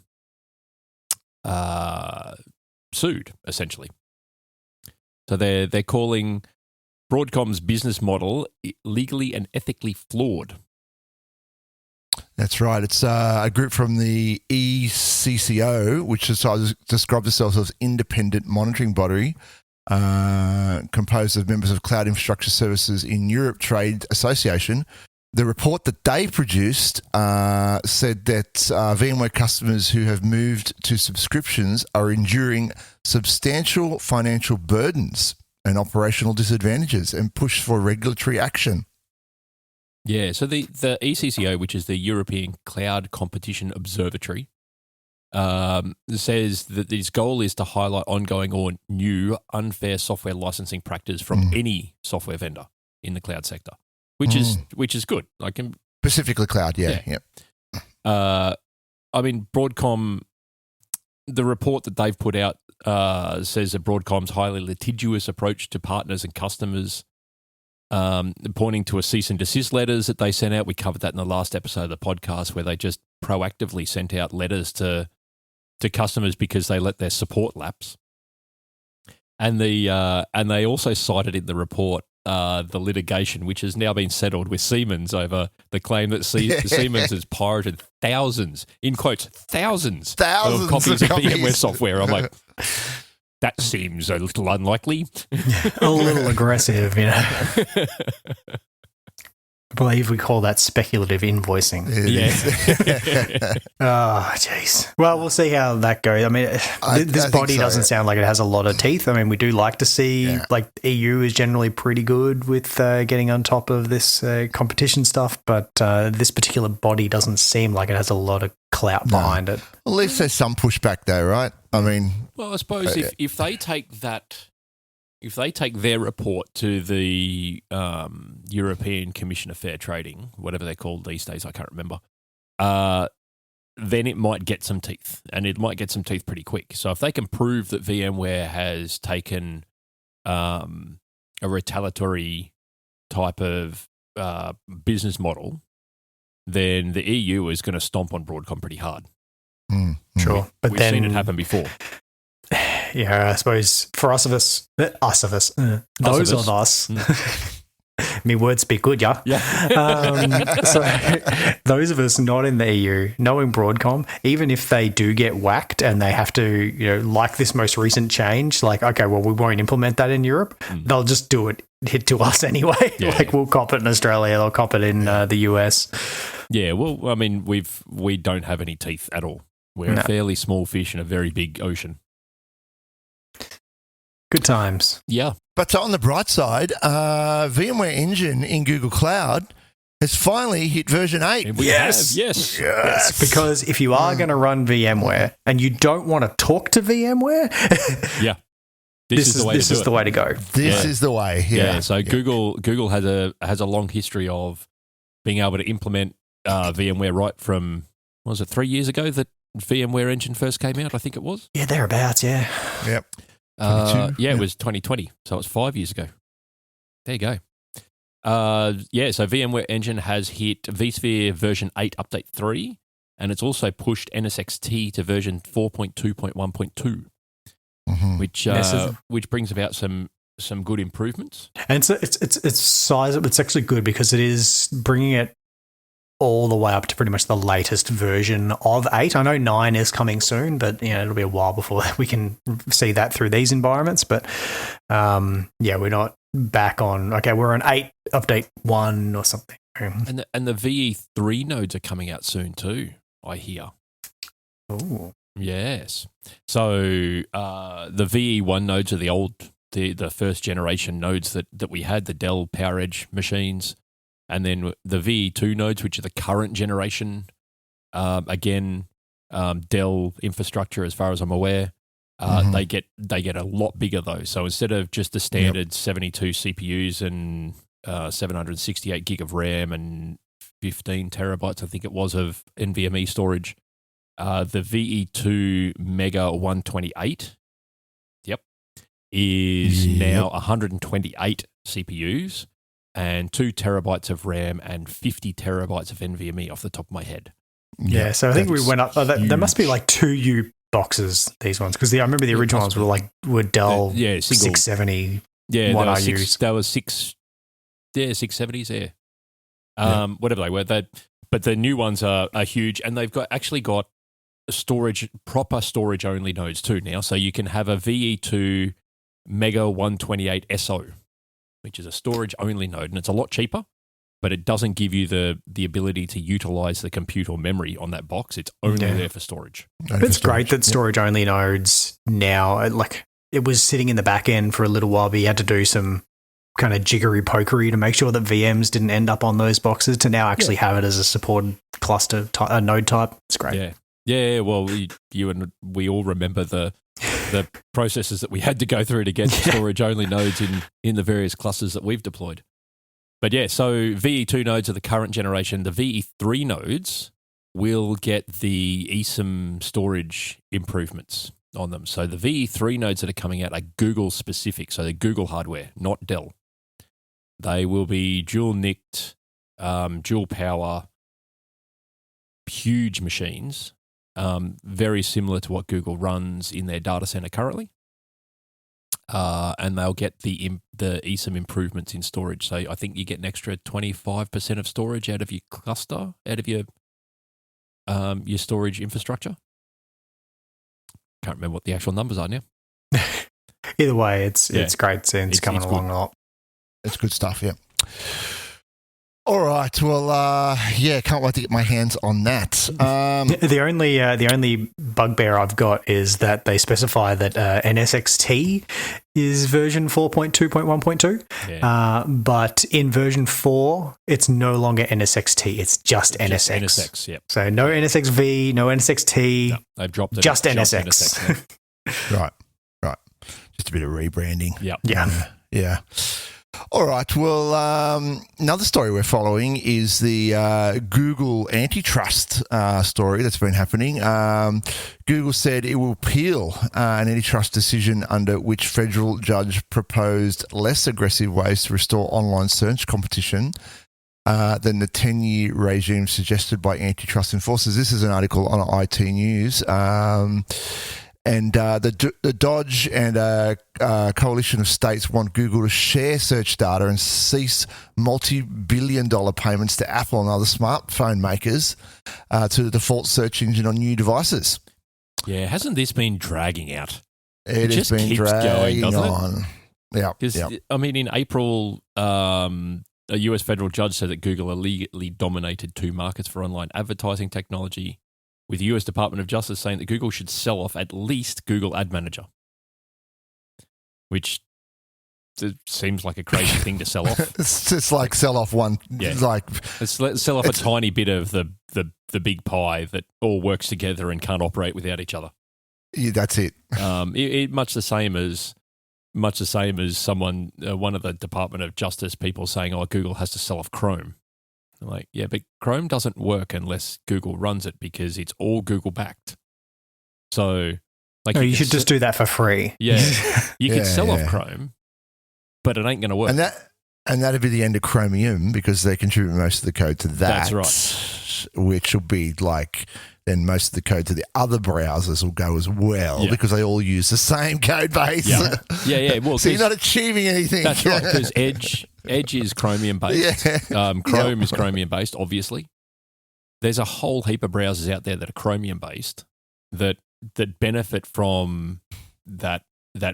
sued, essentially. So they're calling Broadcom's business model legally and ethically flawed. That's right. It's a group from the ECCO, which describes itself as independent monitoring body, composed of members of Cloud Infrastructure Services in Europe Trade Association. The report that they produced said that VMware customers who have moved to subscriptions are enduring substantial financial burdens and operational disadvantages and push for regulatory action. Yeah, so the ECCO, which is the European Cloud Competition Observatory, says that its goal is to highlight ongoing or new unfair software licensing practice from any software vendor in the cloud sector, which is good. Specifically cloud, yeah. I mean, Broadcom, the report that they've put out says that Broadcom's highly litigious approach to partners and customers, pointing to a cease and desist letters that they sent out. We covered that in the last episode of the podcast, where they just proactively sent out letters to customers because they let their support lapse. And they also cited in the report the litigation, which has now been settled with Siemens over the claim that Siemens has pirated thousands, in quotes, thousands of copies of VMware software. I'm like, that seems a little unlikely. A little aggressive, you know. I believe we call that speculative invoicing. Yeah. Oh, jeez. Well, we'll see how that goes. I mean, this body doesn't sound like it has a lot of teeth. I mean, we do like to see, like, EU is generally pretty good with getting on top of this competition stuff, but this particular body doesn't seem like it has a lot of clout behind it. At least there's some pushback though, right? I mean... Well, I suppose if they take that... If they take their report to the European Commission of Fair Trading, whatever they're called these days, I can't remember, then it might get some teeth, and it might get some teeth pretty quick. So if they can prove that VMware has taken a retaliatory type of business model, then the EU is going to stomp on Broadcom pretty hard. Sure. But we've then, seen it happen before. Yeah, I suppose for those of us. Me words speak good, yeah. So those of us not in the EU, knowing Broadcom, even if they do get whacked and they have to, you know, like this most recent change, like, okay, well, we won't implement that in Europe. They'll just do it, hit to us anyway. We'll cop it in Australia, they'll cop it in the US. Yeah, well, I mean, we don't have any teeth at all. We're a fairly small fish in a very big ocean. Good times. Yeah. But on the bright side, VMware Engine in Google Cloud has finally hit version 8. Yes. Because if you are going to run VMware and you don't want to talk to VMware, this is the way to go. This is the way. Yeah. So Google has a long history of being able to implement VMware right from, what was it, 3 years ago that VMware Engine first came out? I think it was. Yeah, thereabouts. Yeah. Yep. It was 2020, so it was 5 years ago. There you go. So VMware Engine has hit vSphere version 8 update 3, and it's also pushed NSXT to version 4.2.1.2, which brings about some good improvements. And it's sizable. It's actually good because it is bringing it all the way up to pretty much the latest version of 8. I know 9 is coming soon, but it'll be a while before we can see that through these environments. But we're not back on. Okay, we're on 8 update 1 or something. And the VE3 nodes are coming out soon too, I hear. Oh, yes. So the VE1 nodes are the first generation nodes that we had, the Dell PowerEdge machines. And then the VE2 nodes, which are the current generation, Dell infrastructure, as far as I'm aware, they get a lot bigger though. So instead of just the standard 72 CPUs and 768 gig of RAM and 15 terabytes, I think it was, of NVMe storage, the VE2 Mega 128, is now 128 CPUs and 2 terabytes of RAM and 50 terabytes of NVMe off the top of my head. Yeah, so I think we went up. There must be like 2U boxes, these ones, because I remember the original ones were Dell 670. Yeah, one there I was 670s, whatever they were. But the new ones are huge, and they've actually got proper storage only nodes too now. So you can have a VE2 Mega 128 SO, which is a storage only node, and it's a lot cheaper, but it doesn't give you the ability to utilize the compute or memory on that box. It's only there for storage. It's great that storage only nodes now, like it was sitting in the back end for a little while, but you had to do some kind of jiggery pokery to make sure that VMs didn't end up on those boxes, to now actually have it as a supported cluster node type. It's great. Yeah. Well, you and we all remember the processes that we had to go through to get storage only nodes in the various clusters that we've deployed. But yeah, so VE2 nodes are the current generation. The VE3 nodes will get the eSIM storage improvements on them. So the VE3 nodes that are coming out are Google specific, so they're Google hardware, not Dell. They will be dual NICed, dual power, huge machines, very similar to what Google runs in their data center currently. And they'll get the eSIM improvements in storage. So I think you get an extra 25% of storage out of your cluster, out of your storage infrastructure. Can't remember what the actual numbers are now. Either way, it's great seeing it's coming along a lot. It's good stuff, yeah. All right, well, can't wait to get my hands on that. The only bugbear I've got is that they specify that NSXT is version 4.2.1.2, but in version 4, it's no longer NSXT. It's just NSX. NSX, yeah. So no NSXV, no NSXT. No, they've dropped it. Just NSX. Right. Just a bit of rebranding. Yeah. All right. Well, another story we're following is the Google Antitrust story that's been happening. Google said it will appeal an antitrust decision under which federal judge proposed less aggressive ways to restore online search competition than the 10-year regime suggested by antitrust enforcers. This is an article on IT News. And the Dodge and a coalition of states want Google to share search data and cease multi-billion-dollar payments to Apple and other smartphone makers to the default search engine on new devices. Yeah, hasn't this been dragging out? It has been dragging on. Yeah. I mean, in April, a US federal judge said that Google illegally dominated 2 markets for online advertising technology, with the US Department of Justice saying that Google should sell off at least Google Ad Manager, which seems like a crazy thing to sell off. It's just like sell off one. Yeah. Let's sell off a tiny bit of the big pie that all works together and can't operate without each other. Yeah, that's it. Much the same as someone, one of the Department of Justice people saying, "Oh, Google has to sell off Chrome." I'm like, yeah, but Chrome doesn't work unless Google runs it because it's all Google backed. So, you should just do that for free. Yeah, you could sell off Chrome, but it ain't going to work. And that'd be the end of Chromium because they contribute most of the code to that. That's right. Which will be then most of the code to the other browsers will go as well because they all use the same code base. Yeah. Well, so you're not achieving anything. That's right, because Edge is Chromium based. Yeah. Chrome is Chromium based, obviously. There's a whole heap of browsers out there that are Chromium based that benefit from that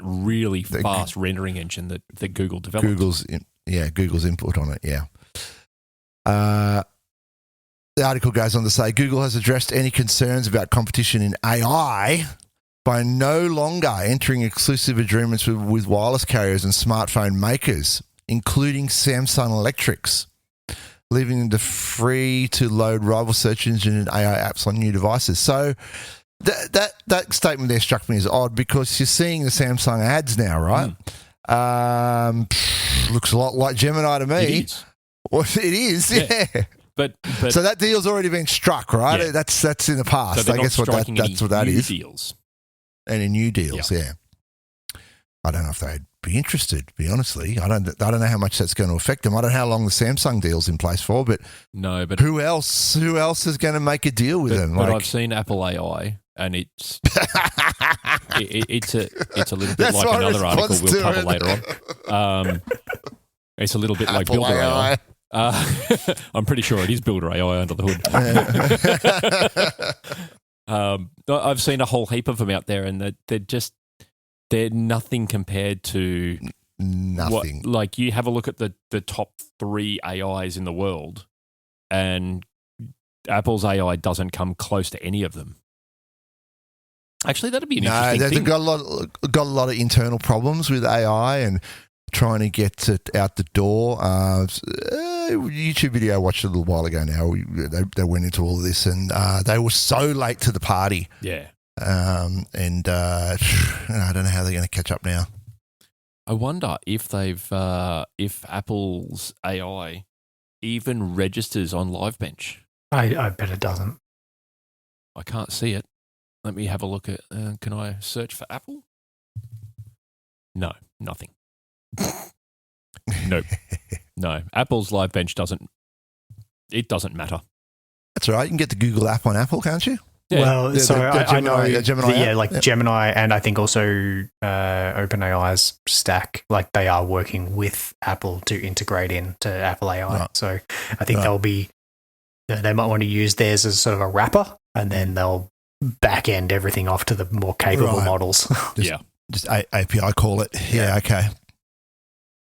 really fast rendering engine that Google developed. Google's input on it, The article goes on to say Google has addressed any concerns about competition in AI by no longer entering exclusive agreements with wireless carriers and smartphone makers, including Samsung Electrics, leaving them to free to load rival search engine and AI apps on new devices. So that statement there struck me as odd because you're seeing the Samsung ads now, right? Looks a lot like Gemini to me. It is. Well, it is, yeah. But so that deal's already been struck, right? Yeah. That's in the past. So I guess that's what that is. Deals. Any new deals, yeah. I don't know if they'd be interested, to be honestly. I don't know how much that's going to affect them. I don't know how long the Samsung deal's in place for, but who else is going to make a deal with them? But I've seen Apple AI, and it's it's a little bit like another article we'll cover later on. It's a little bit like Apple Builder AI. I'm pretty sure it is Builder AI under the hood. I've seen a whole heap of them out there, and they're nothing compared to nothing. Like you have a look at the top 3 AIs in the world, and Apple's AI doesn't come close to any of them. Actually, that'd be an interesting thing. They've got a lot of internal problems with AI and trying to get it out the door. YouTube video I watched a little while ago now, they went into all of this, and they were so late to the party. Yeah. I don't know how they're going to catch up now. I wonder if if Apple's AI even registers on LiveBench. I bet it doesn't. I can't see it. Let me have a look at. Can I search for Apple? No, nothing. Nope. No, Apple's LiveBench doesn't matter. That's all right. You can get the Google app on Apple, can't you? Yeah. Well, I know, Gemini Gemini, and I think also OpenAI's stack, like they are working with Apple to integrate into Apple AI. Right. So I think they might want to use theirs as sort of a wrapper, and then they'll back end everything off to the more capable models. Just API call it. Yeah, okay.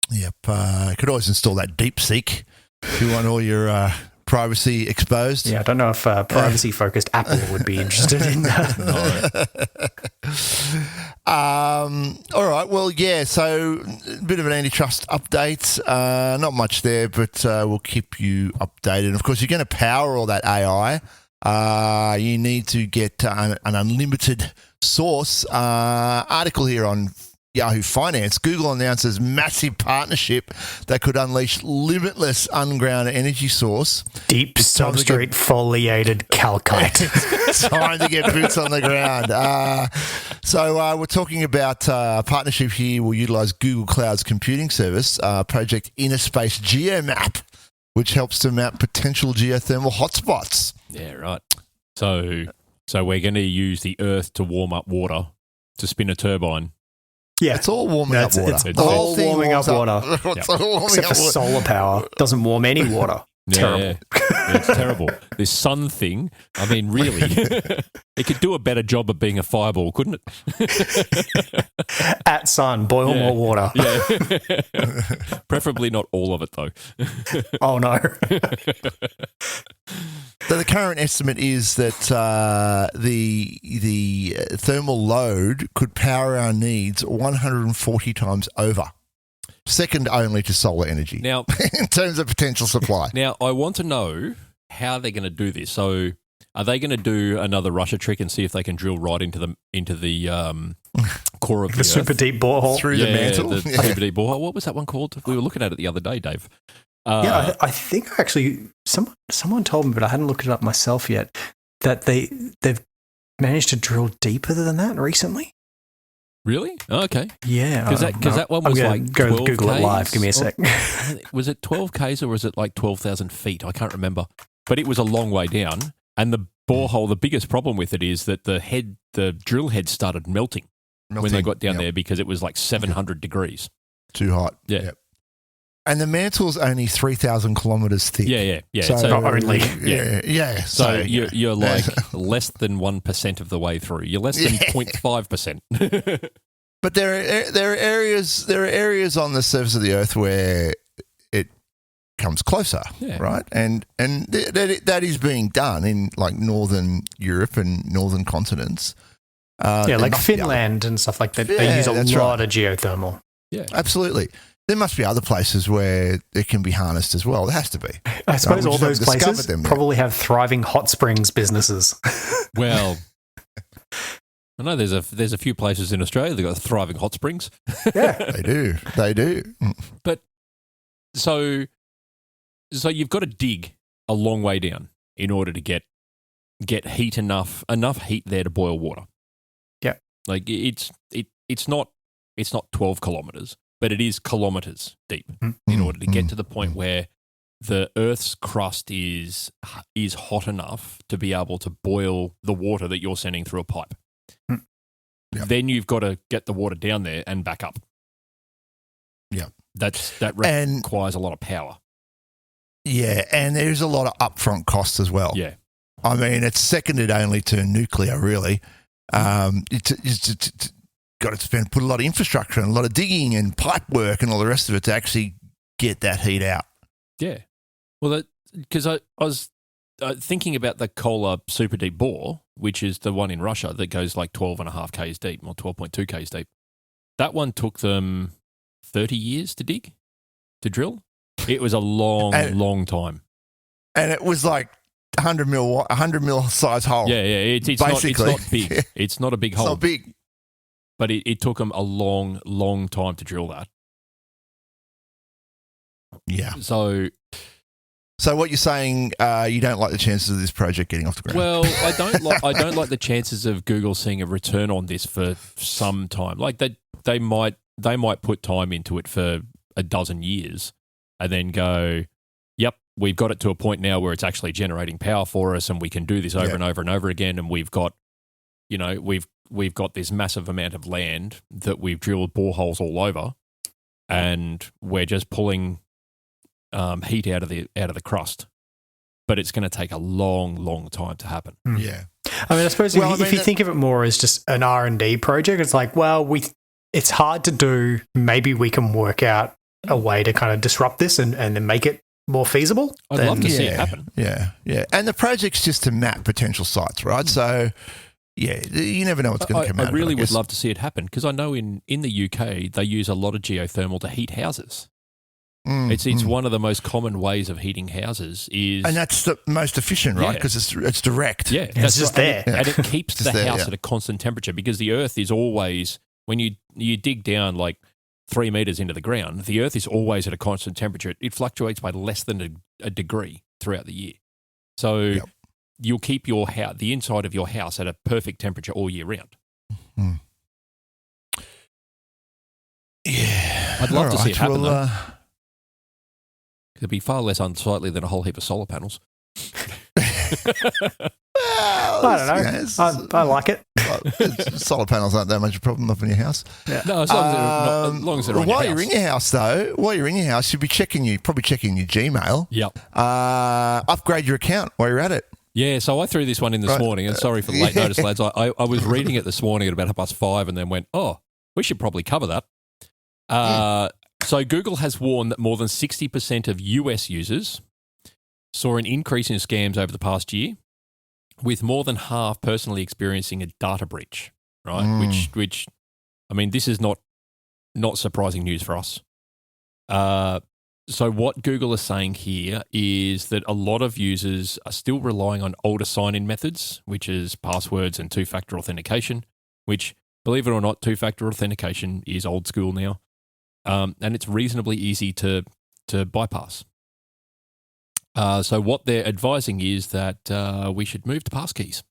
Yep. You could always install that DeepSeek if you want all your privacy exposed. Yeah, I don't know if privacy-focused Apple would be interested in that. All right. Well, yeah, so a bit of an antitrust update. Not much there, but we'll keep you updated. And of course, you're going to power all that AI. You need to get an unlimited source. Article here on Yahoo Finance. Google announces massive partnership that could unleash limitless underground energy source. Deep substrate foliated calcite. Time to get boots on the ground. So we're talking about a partnership here. We'll utilize Google Cloud's computing service, Project Inner Space GeoMap, which helps to map potential geothermal hotspots. Yeah, right. So we're going to use the Earth to warm up water to spin a turbine. Yeah, it's all warming up water. It's all warming up water. Except for solar power. Doesn't warm any water. Terrible. Yeah, it's terrible. This sun thing, I mean, really, it could do a better job of being a fireball, couldn't it? At sun, boil more water. Yeah. Preferably not all of it, though. Oh, no. So the current estimate is that the thermal load could power our needs 140 times over. Second only to solar energy. Now, in terms of potential supply. Now, I want to know how they're going to do this. So, are they going to do another Russia trick and see if they can drill right into the core of the Earth? Super deep borehole through the mantle? The super deep borehole. What was that one called? We were looking at it the other day, Dave. I think actually someone told me, but I hadn't looked it up myself yet, that they've managed to drill deeper than that recently. Really? Oh, okay. Yeah. Because that one was like go 12 Google Ks. it live. Give me a sec. Was it 12 Ks or was it like 12,000 feet? I can't remember. But it was a long way down. And the borehole, the biggest problem with it is that the drill head started melting when they got down there because it was like 700 degrees. Too hot. Yeah. Yep. And the mantle's only 3,000 kilometres thick. Yeah. So, only. Yeah. So you're like less than 1% of the way through. You're less than 0.5%. But there are areas on the surface of the Earth where it comes closer, right? And that is being done in like northern Europe and northern continents. Like Finland and stuff like that. They use a lot of geothermal. Yeah, absolutely. There must be other places where it can be harnessed as well. There has to be. I suppose all those places probably have thriving hot springs businesses. Well, I know there's a few places in Australia that got thriving hot springs. Yeah, they do. But so you've got to dig a long way down in order to get heat enough heat there to boil water. Yeah, like it's not it's not 12 kilometers, but it is kilometers deep in order to get to the point where the Earth's crust is hot enough to be able to boil the water that you're sending through a pipe. Yep. Then you've got to get the water down there and back up. Yeah. That requires a lot of power. Yeah, and there's a lot of upfront costs as well. Yeah. I mean, it's seconded only to nuclear, really. It's got to put a lot of infrastructure and a lot of digging and pipe work and all the rest of it to actually get that heat out. Yeah. Well, because I was thinking about the Kola super deep bore, which is the one in Russia that goes like 12.5 Ks deep or 12.2 Ks deep. That one took them 30 years to dig, to drill. It was a long time. And it was like 100 mil size hole. Yeah. It's not big. Yeah. It's not a big hole. It's not big. But it took them a long time to drill that. Yeah. So what you're saying, you don't like the chances of this project getting off the ground? Well, I don't like the chances of Google seeing a return on this for some time. Like they might put time into it for a dozen years and then go, yep, we've got it to a point now where it's actually generating power for us and we can do this over and over and over again, and we've got this massive amount of land that we've drilled boreholes all over, and we're just pulling heat out of the crust. But it's going to take a long time to happen. Yeah. I mean, I suppose if you think of it more as just an R&D project, it's like, well, it's hard to do. Maybe we can work out a way to kind of disrupt this and then make it more feasible. I'd love to see it happen. Yeah. And the project's just to map potential sites, right? So, yeah, you never know what's going to come out of it. I really would love to see it happen because I know in the UK they use a lot of geothermal to heat houses. It's one of the most common ways of heating houses and that's the most efficient, right? Because it's direct. Yeah, it's just there, and it keeps the house at a constant temperature because the Earth is always, when you dig down like 3 meters into the ground, the Earth is always at a constant temperature. It fluctuates by less than a degree throughout the year, so you'll keep the inside of your house at a perfect temperature all year round. Yeah, I'd love to see it happen. Though. It'd be far less unsightly than a whole heap of solar panels. Well, I don't know. I like it. Solar panels aren't that much a problem up in your house. Yeah. No, as long as they're on your house. While you're in your house, you'll be probably checking your Gmail. Yep. Upgrade your account while you're at it. Yeah, so I threw this one in this morning, and sorry for the late notice, lads. I was reading it this morning at about 5:30 and then went, we should probably cover that. So Google has warned that more than 60% of US users saw an increase in scams over the past year, with more than half personally experiencing a data breach, right? Which I mean, this is not surprising news for us. So what Google is saying here is that a lot of users are still relying on older sign-in methods, which is passwords and two-factor authentication, which, believe it or not, two-factor authentication is old school now. And it's reasonably easy to bypass. So what they're advising is that we should move to passkeys.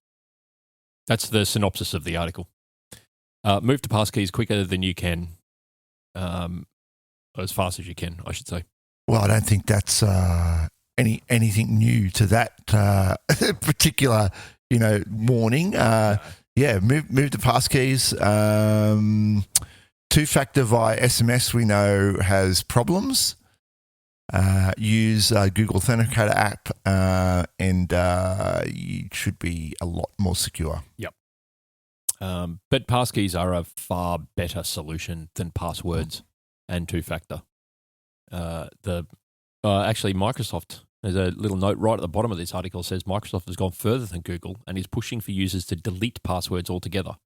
That's the synopsis of the article. Move to passkeys quicker than you can, as fast as you can, I should say. Well, I don't think that's anything new to that particular, warning. Move to passkeys. Two-factor via SMS we know has problems. Use Google Authenticator app and you should be a lot more secure. Yep. But passkeys are a far better solution than passwords and two-factor. Actually, Microsoft, there's a little note right at the bottom of this article says Microsoft has gone further than Google and is pushing for users to delete passwords altogether,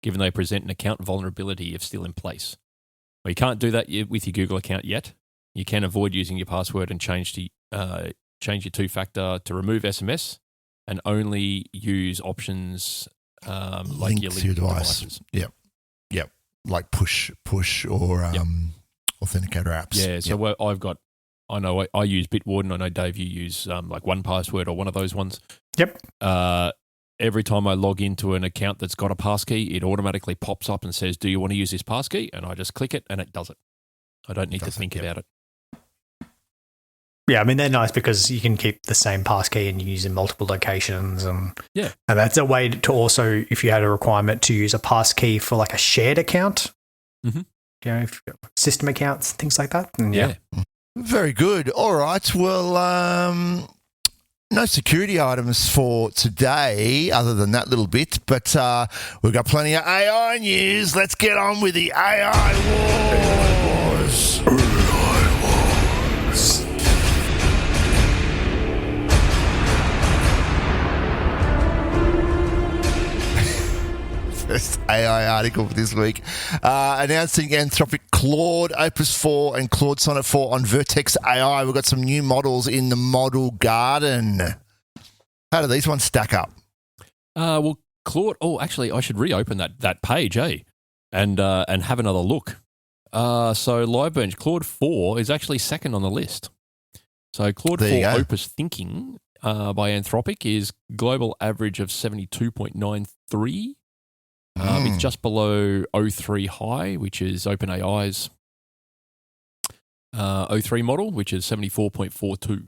given they present an account vulnerability if still in place. Well, you can't do that with your Google account yet. You can avoid using your password and change your two-factor to remove SMS and only use options like your linked devices. Yep. Like push or authenticator apps. Yeah, so I use Bitwarden. I know, Dave, you use like 1Password or one of those ones. Yep. every time I log into an account that's got a passkey, it automatically pops up and says, "Do you want to use this passkey?" And I just click it, and it does it. I don't need to think about it. Yeah, I mean, they're nice because you can keep the same passkey and you use it in multiple locations. And that's a way to also, if you had a requirement to use a passkey for like a shared account, if you've got system accounts, things like that. And Very good. All right. Well, no security items for today other than that little bit, but we've got plenty of AI news. Let's get on with the AI wars. First AI article for this week, announcing Anthropic Claude Opus 4 and Claude Sonnet 4 on Vertex AI. We've got some new models in the model garden. How do these ones stack up? Well, Claude. Oh, actually, I should reopen that page, and have another look. So LiveBench Claude 4 is actually second on the list. So Claude 4 Opus Thinking by Anthropic is global average of 72.93. It's just below O3 High, which is OpenAI's O3 model, which is 74.42.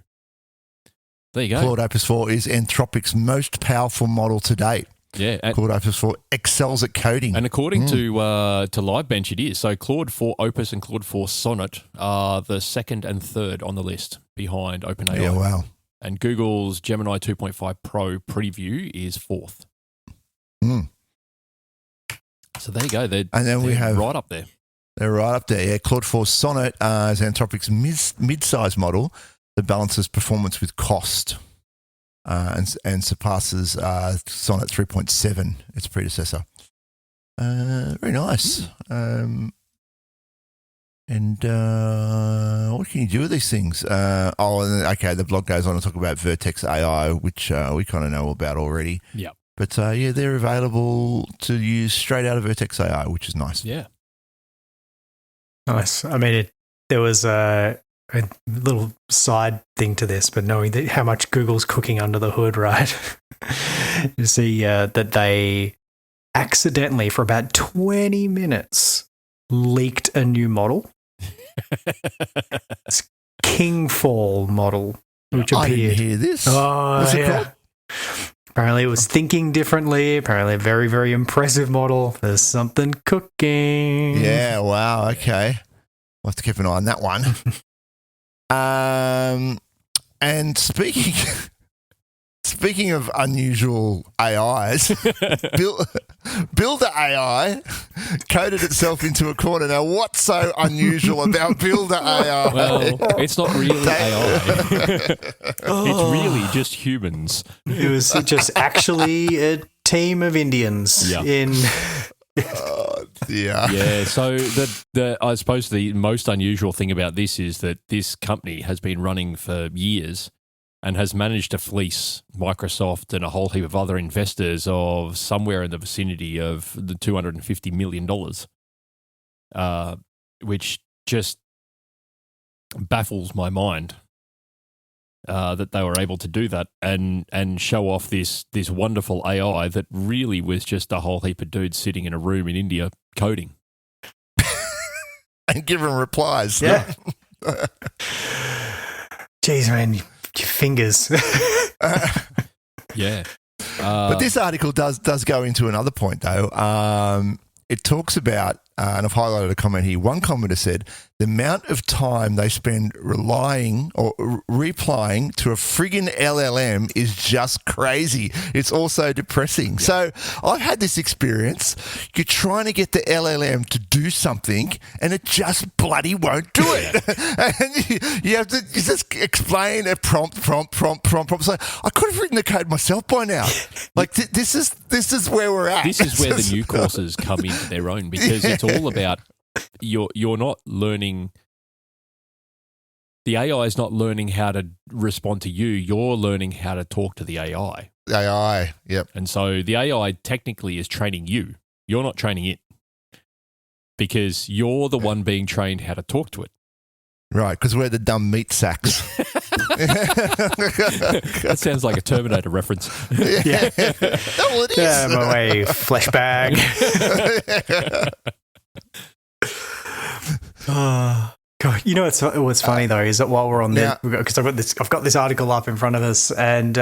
There you go. Claude Opus 4 is Anthropic's most powerful model to date. Yeah. Claude Opus 4 excels at coding. And according to LiveBench, it is. So Claude 4 Opus and Claude 4 Sonnet are the second and third on the list behind OpenAI. Yeah, wow. And Google's Gemini 2.5 Pro preview is fourth. So there you go. They're right up there. They're right up there. Yeah, Claude 4 Sonnet is Anthropic's mid-size model that balances performance with cost and surpasses Sonnet 3.7, its predecessor. Very nice. And what can you do with these things? Okay, the blog goes on to talk about Vertex AI, which we kind of know about already. Yeah. But they're available to use straight out of Vertex AI, which is nice. Yeah. Nice. I mean, there was a little side thing to this, but knowing how much Google's cooking under the hood, right? You see that they accidentally, for about 20 minutes, leaked a new model. It's Kingfall model, which appeared. I didn't hear this. Oh, what's it called? Apparently it was thinking differently. Apparently a very, very impressive model. There's something cooking. Yeah, wow, okay. We'll have to keep an eye on that one. And speaking of unusual AIs, Builder AI coded itself into a corner. Now, what's so unusual about Builder AI? Well, it's not really AI. It's really just humans. It was just actually a team of Indians in... Yeah, so I suppose the most unusual thing about this is that this company has been running for years and has managed to fleece Microsoft and a whole heap of other investors of somewhere in the vicinity of the $250 million, which just baffles my mind that they were able to do that and show off this wonderful AI that really was just a whole heap of dudes sitting in a room in India coding. And giving replies. Yeah. Jeez, man. Your fingers. Yeah. But this article does go into another point, though. It talks about, and I've highlighted a comment here, one commenter said, the amount of time they spend relying or replying to a friggin' LLM is just crazy. It's also depressing. Yeah. So I've had this experience. You're trying to get the LLM to do something and it just bloody won't do it. And you have to just explain a prompt. So I could have written the code myself by now. Like this is where we're at. This is where the new courses come into their own, because it's all about you're not learning. The AI is not learning how to respond to you. You're learning how to talk to the AI. AI, yep. And so the AI technically is training you. You're not training it, because you're the one being trained how to talk to it. Right, because we're the dumb meat sacks. That sounds like a Terminator reference. Yeah. Oh, it is. Yeah, my way, flesh bag. God, you know what's funny though is that while we're on there, because I've got this article up in front of us, and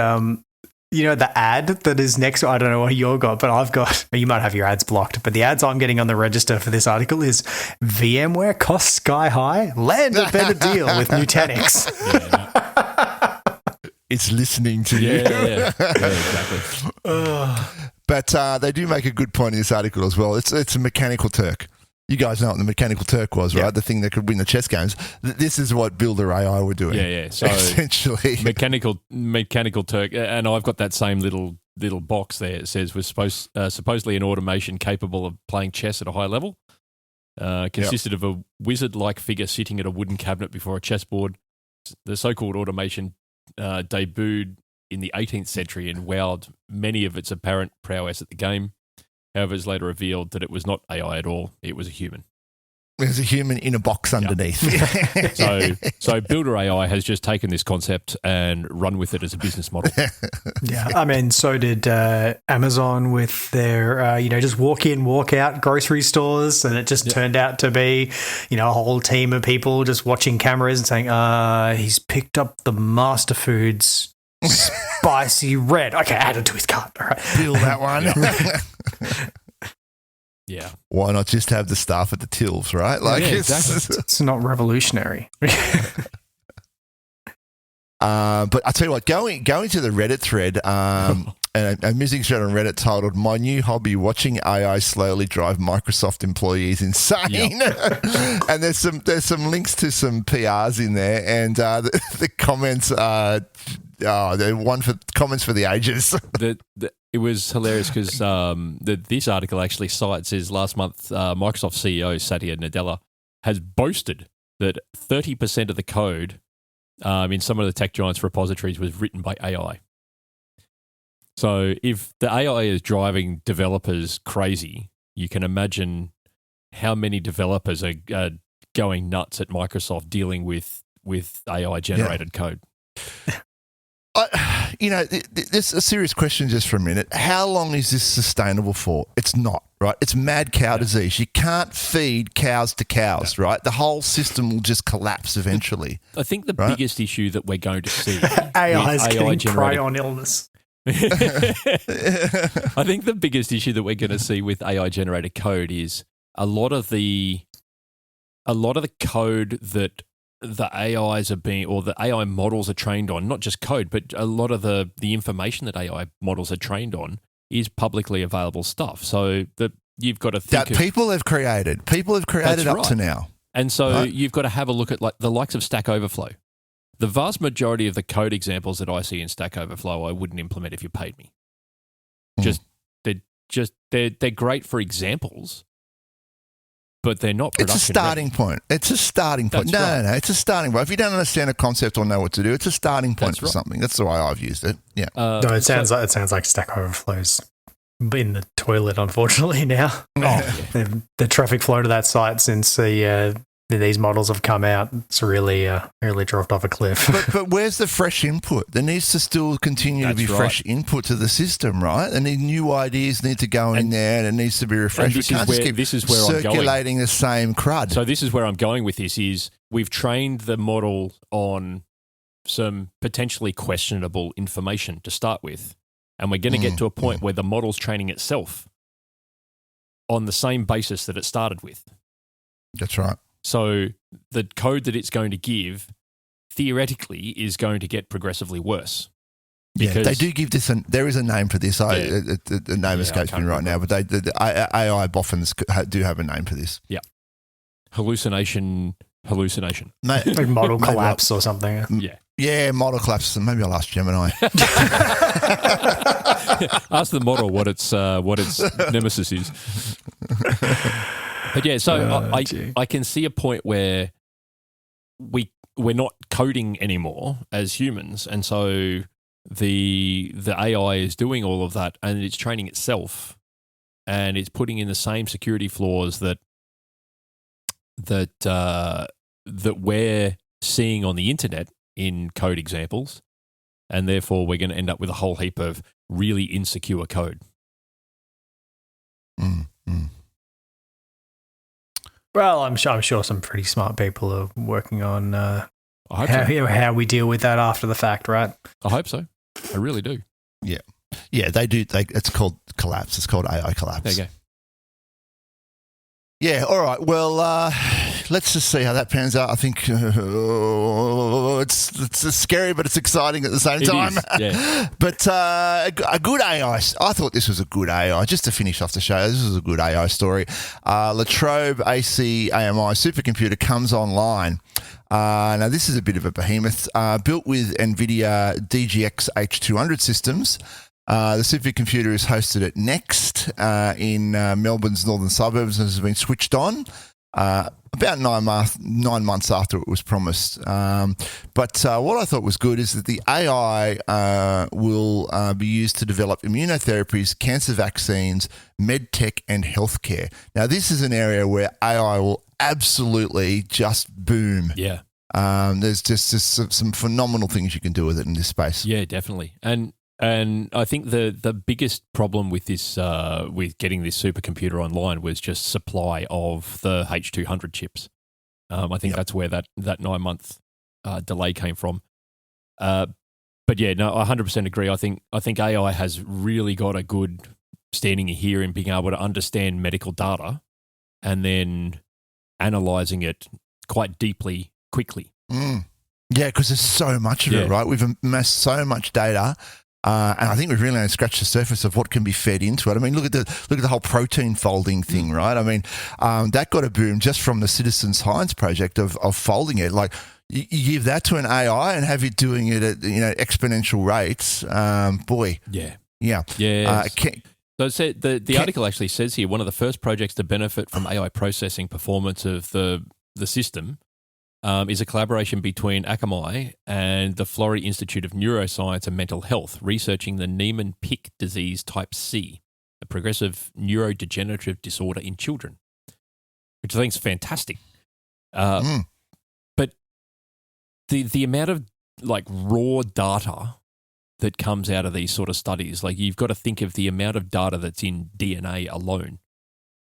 you know the ad that is next. I don't know what you got, but I've got. You might have your ads blocked, but the ads I'm getting on the register for this article is VMware costs sky high, land a better deal with Nutanix. It's listening to you. Yeah, exactly. But they do make a good point in this article as well. It's a mechanical Turk. You guys know what the mechanical Turk was, right? The thing that could win the chess games. This is what Builder.ai were doing. Yeah. So essentially, mechanical Turk, and I've got that same little box there. It says was supposedly an automation capable of playing chess at a high level. Consisted of a wizard-like figure sitting at a wooden cabinet before a chessboard. The so-called automation debuted in the 18th century and wowed many of its apparent prowess at the game. However, it's later revealed that it was not AI at all. It was a human. There's a human in a box underneath. So Builder.ai has just taken this concept and run with it as a business model. Yeah, I mean, so did Amazon with their, just walk in, walk out grocery stores, and it just turned out to be, a whole team of people just watching cameras and saying, he's picked up the Master Foods spicy red. Okay, add it to his cart. All right. Feel that one. Yeah. Why not just have the staff at the tills, right? Like, exactly. It's not revolutionary. But I tell you what, going to the Reddit thread, a music thread on Reddit titled "My New Hobby: Watching AI Slowly Drive Microsoft Employees Insane," and there's some links to some PRs in there, and the comments are they're one for comments for the ages. It was hilarious because this article actually says last month Microsoft CEO Satya Nadella has boasted that 30% of the code in some of the tech giants' repositories was written by AI. So if the AI is driving developers crazy, you can imagine how many developers are going nuts at Microsoft dealing with AI-generated code. There's a serious question just for a minute. How long is this sustainable for? It's not, right? It's mad cow disease. You can't feed cows to cows, right? The whole system will just collapse eventually. I think the biggest issue that we're going to see AI is getting prey on illness. I think the biggest issue that we're going to see with AI-generated code is a lot of the code that the AIs are being, or the AI models are trained on, not just code, but a lot of the information that AI models are trained on is publicly available stuff. So you've got to think that people have created up to now. And so you've got to have a look at like the likes of Stack Overflow. The vast majority of the code examples that I see in Stack Overflow, I wouldn't implement if you paid me. They're great for examples, but they're not production. It's a starting point. It's a starting point. No, it's a starting point. If you don't understand a concept or know what to do, it's a starting point for something. That's the way I've used it. Yeah. No, it sounds like Stack Overflow's in the toilet, unfortunately, now. The traffic flow to that site since these models have come out, it's really dropped off a cliff. But where's the fresh input? There needs to still continue to be fresh input to the system, right? And new ideas need to go in there, and it needs to be refreshed. This is where I'm going. Circulating the same crud. So this is where I'm going with this: is we've trained the model on some potentially questionable information to start with, and we're going to get to a point where the model's training itself on the same basis that it started with. That's right. So the code that it's going to give, theoretically, is going to get progressively worse. Yeah, they do give this. There is a name for this. The name escapes me right now, but the AI boffins do have a name for this. Yeah, hallucination. Like model collapse or something. Yeah, model collapse. Maybe I'll ask Gemini. Ask the model what its nemesis is. But yeah, so I can see a point where we're not coding anymore as humans, and so the AI is doing all of that, and it's training itself, and it's putting in the same security flaws that we're seeing on the internet in code examples, and therefore we're going to end up with a whole heap of really insecure code. Well, I'm sure some pretty smart people are working on how we deal with that after the fact, right? I hope so. I really do. Yeah, they do. It's called collapse. It's called AI collapse. There you go. Yeah, all right. Well, let's just see how that pans out. I think it's scary, but it's exciting at the same time. Yeah. But a good AI. I thought this was a good AI. Just to finish off the show, this was a good AI story. The Trobe AC AMI supercomputer comes online. Now, this is a bit of a behemoth. Built with NVIDIA DGX H200 systems. The supercomputer is hosted at Next in Melbourne's northern suburbs and has been switched on about 9 months after it was promised. But what I thought was good is that the AI will be used to develop immunotherapies, cancer vaccines, medtech, and healthcare. Now, this is an area where AI will absolutely just boom. Yeah. There's just some phenomenal things you can do with it in this space. Yeah, definitely. And I think the biggest problem with this, with getting this supercomputer online, was just supply of the H200 chips. I think that's where that 9 month delay came from. But yeah, no, I 100% agree. I think AI has really got a good standing here in being able to understand medical data and then analysing it quite deeply, quickly. Yeah, because there's so much of it, right? We've amassed so much data. And I think we've really only scratched the surface of what can be fed into it. I mean, look at the whole protein folding thing, right? I mean, that got a boom just from the Citizen Science project of folding it. Like, you give that to an AI and have it doing it at exponential rates. Boy, yeah. So it said, the article actually says here, one of the first projects to benefit from AI processing performance of the system is a collaboration between Akamai and the Florey Institute of Neuroscience and Mental Health, researching the Niemann-Pick disease type C, a progressive neurodegenerative disorder in children, which I think is fantastic. But the amount of raw data that comes out of these sort of studies, you've got to think of the amount of data that's in DNA alone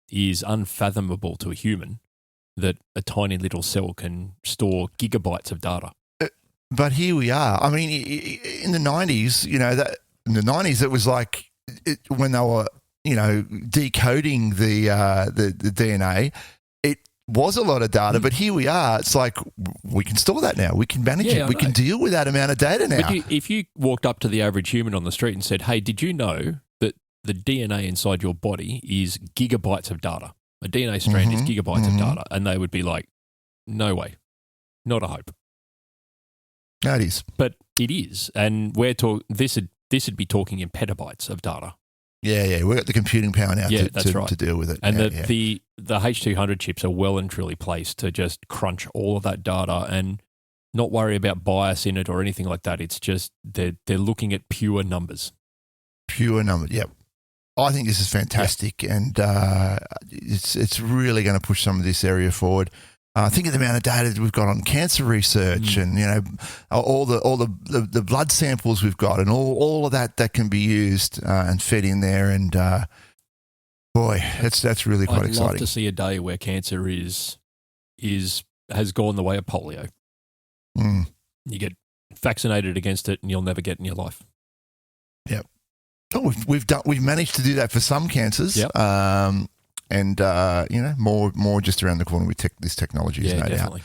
is unfathomable to a human, that a tiny little cell can store gigabytes of data. But here we are. I mean, in the 90s, it was when they were, decoding the DNA, it was a lot of data. But here we are. It's like we can store that now. We can manage it. We can deal with that amount of data now. But if you walked up to the average human on the street and said, "Hey, did you know that the DNA inside your body is gigabytes of data? A DNA strand is gigabytes of data," and they would be like, "No way, not a hope." No, it is, but it is, and this would be talking in petabytes of data. Yeah, we've got the computing power now to deal with it. And the H200 chips are well and truly placed to just crunch all of that data and not worry about bias in it or anything like that. It's just they're looking at pure numbers. Pure numbers, yep. I think this is fantastic, and it's really going to push some of this area forward. Think of the amount of data that we've got on cancer research, and all the blood samples we've got, and all of that can be used and fed in there. And boy, that's really quite exciting. I'd love to see a day where cancer has gone the way of polio. You get vaccinated against it, and you'll never get in your life. Yep. Oh, we've managed to do that for some cancers, and more just around the corner with this technology. Yeah, definitely.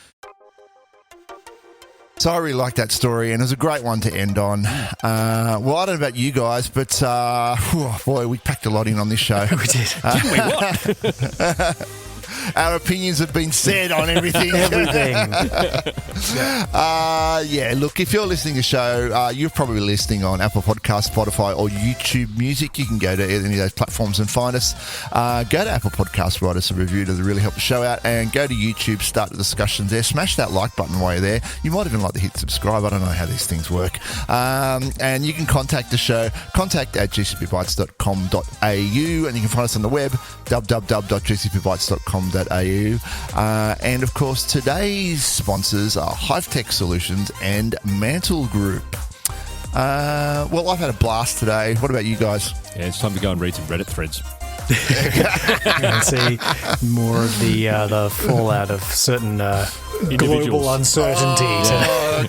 So I really like that story, and it was a great one to end on. Well, I don't know about you guys, but boy, we packed a lot in on this show. We did. Didn't we? What? Our opinions have been said on everything. Look, if you're listening to the show, you're probably listening on Apple Podcasts, Spotify, or YouTube Music. You can go to any of those platforms and find us. Go to Apple Podcasts, write us a review to really help the show out, and go to YouTube, start the discussions there. Smash that like button while you're there. You might even like to hit subscribe. I don't know how these things work. And you can contact the show, contact@gcpbytes.com.au, and you can find us on the web, www.gcpbytes.com.au. And of course, today's sponsors are Hivetech Solutions and Mantle Group. Well, I've had a blast today. What about you guys? Yeah, it's time to go and read some Reddit threads. And see more of the fallout of certain global uncertainties.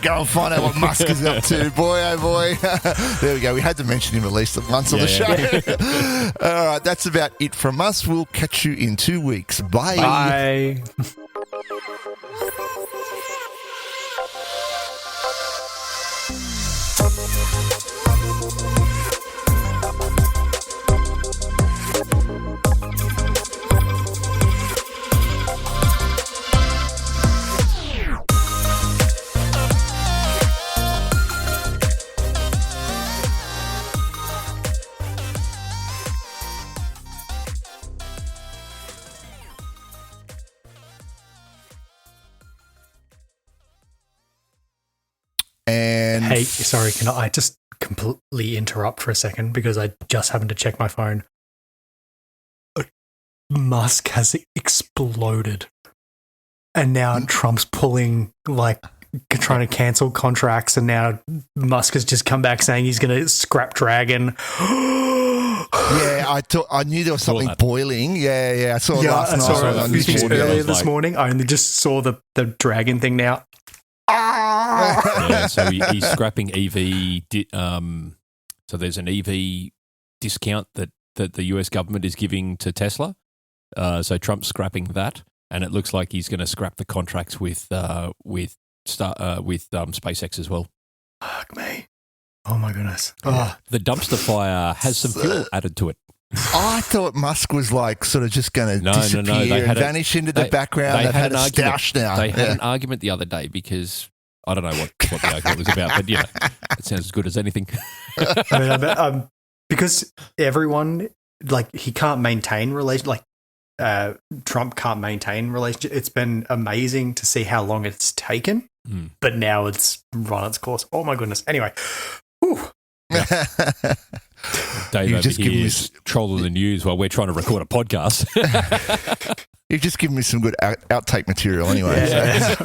Go and find out what Musk is up to. Boy, oh boy. There we go. We had to mention him at least once on the show. All right, that's about it from us. We'll catch you in 2 weeks. Bye. Bye. Hey, sorry, can I just completely interrupt for a second because I just happened to check my phone. Musk has exploded. And now Trump's pulling, trying to cancel contracts, and now Musk has just come back saying he's going to scrap Dragon. Yeah, I knew there was something boiling. Yeah, I saw it last night. I saw it a few things earlier this morning. I only just saw the Dragon thing now. Yeah, so he's scrapping EV. So there's an EV discount that the US government is giving to Tesla. So Trump's scrapping that, and it looks like he's going to scrap the contracts with SpaceX as well. Fuck me! Oh my goodness! The dumpster fire has some fuel added to it. I thought Musk was sort of just going to disappear and vanish into the background. They've had a stoush now. They had an argument the other day because I don't know what the argument was about, but it sounds as good as anything. I mean, because everyone he can't maintain Trump can't maintain relationship. It's been amazing to see how long it's taken, but now it's run its course. Oh my goodness! Anyway, whew. Dave over here is trolling the news while we're trying to record a podcast. You've just given me some good outtake material anyway. Yeah.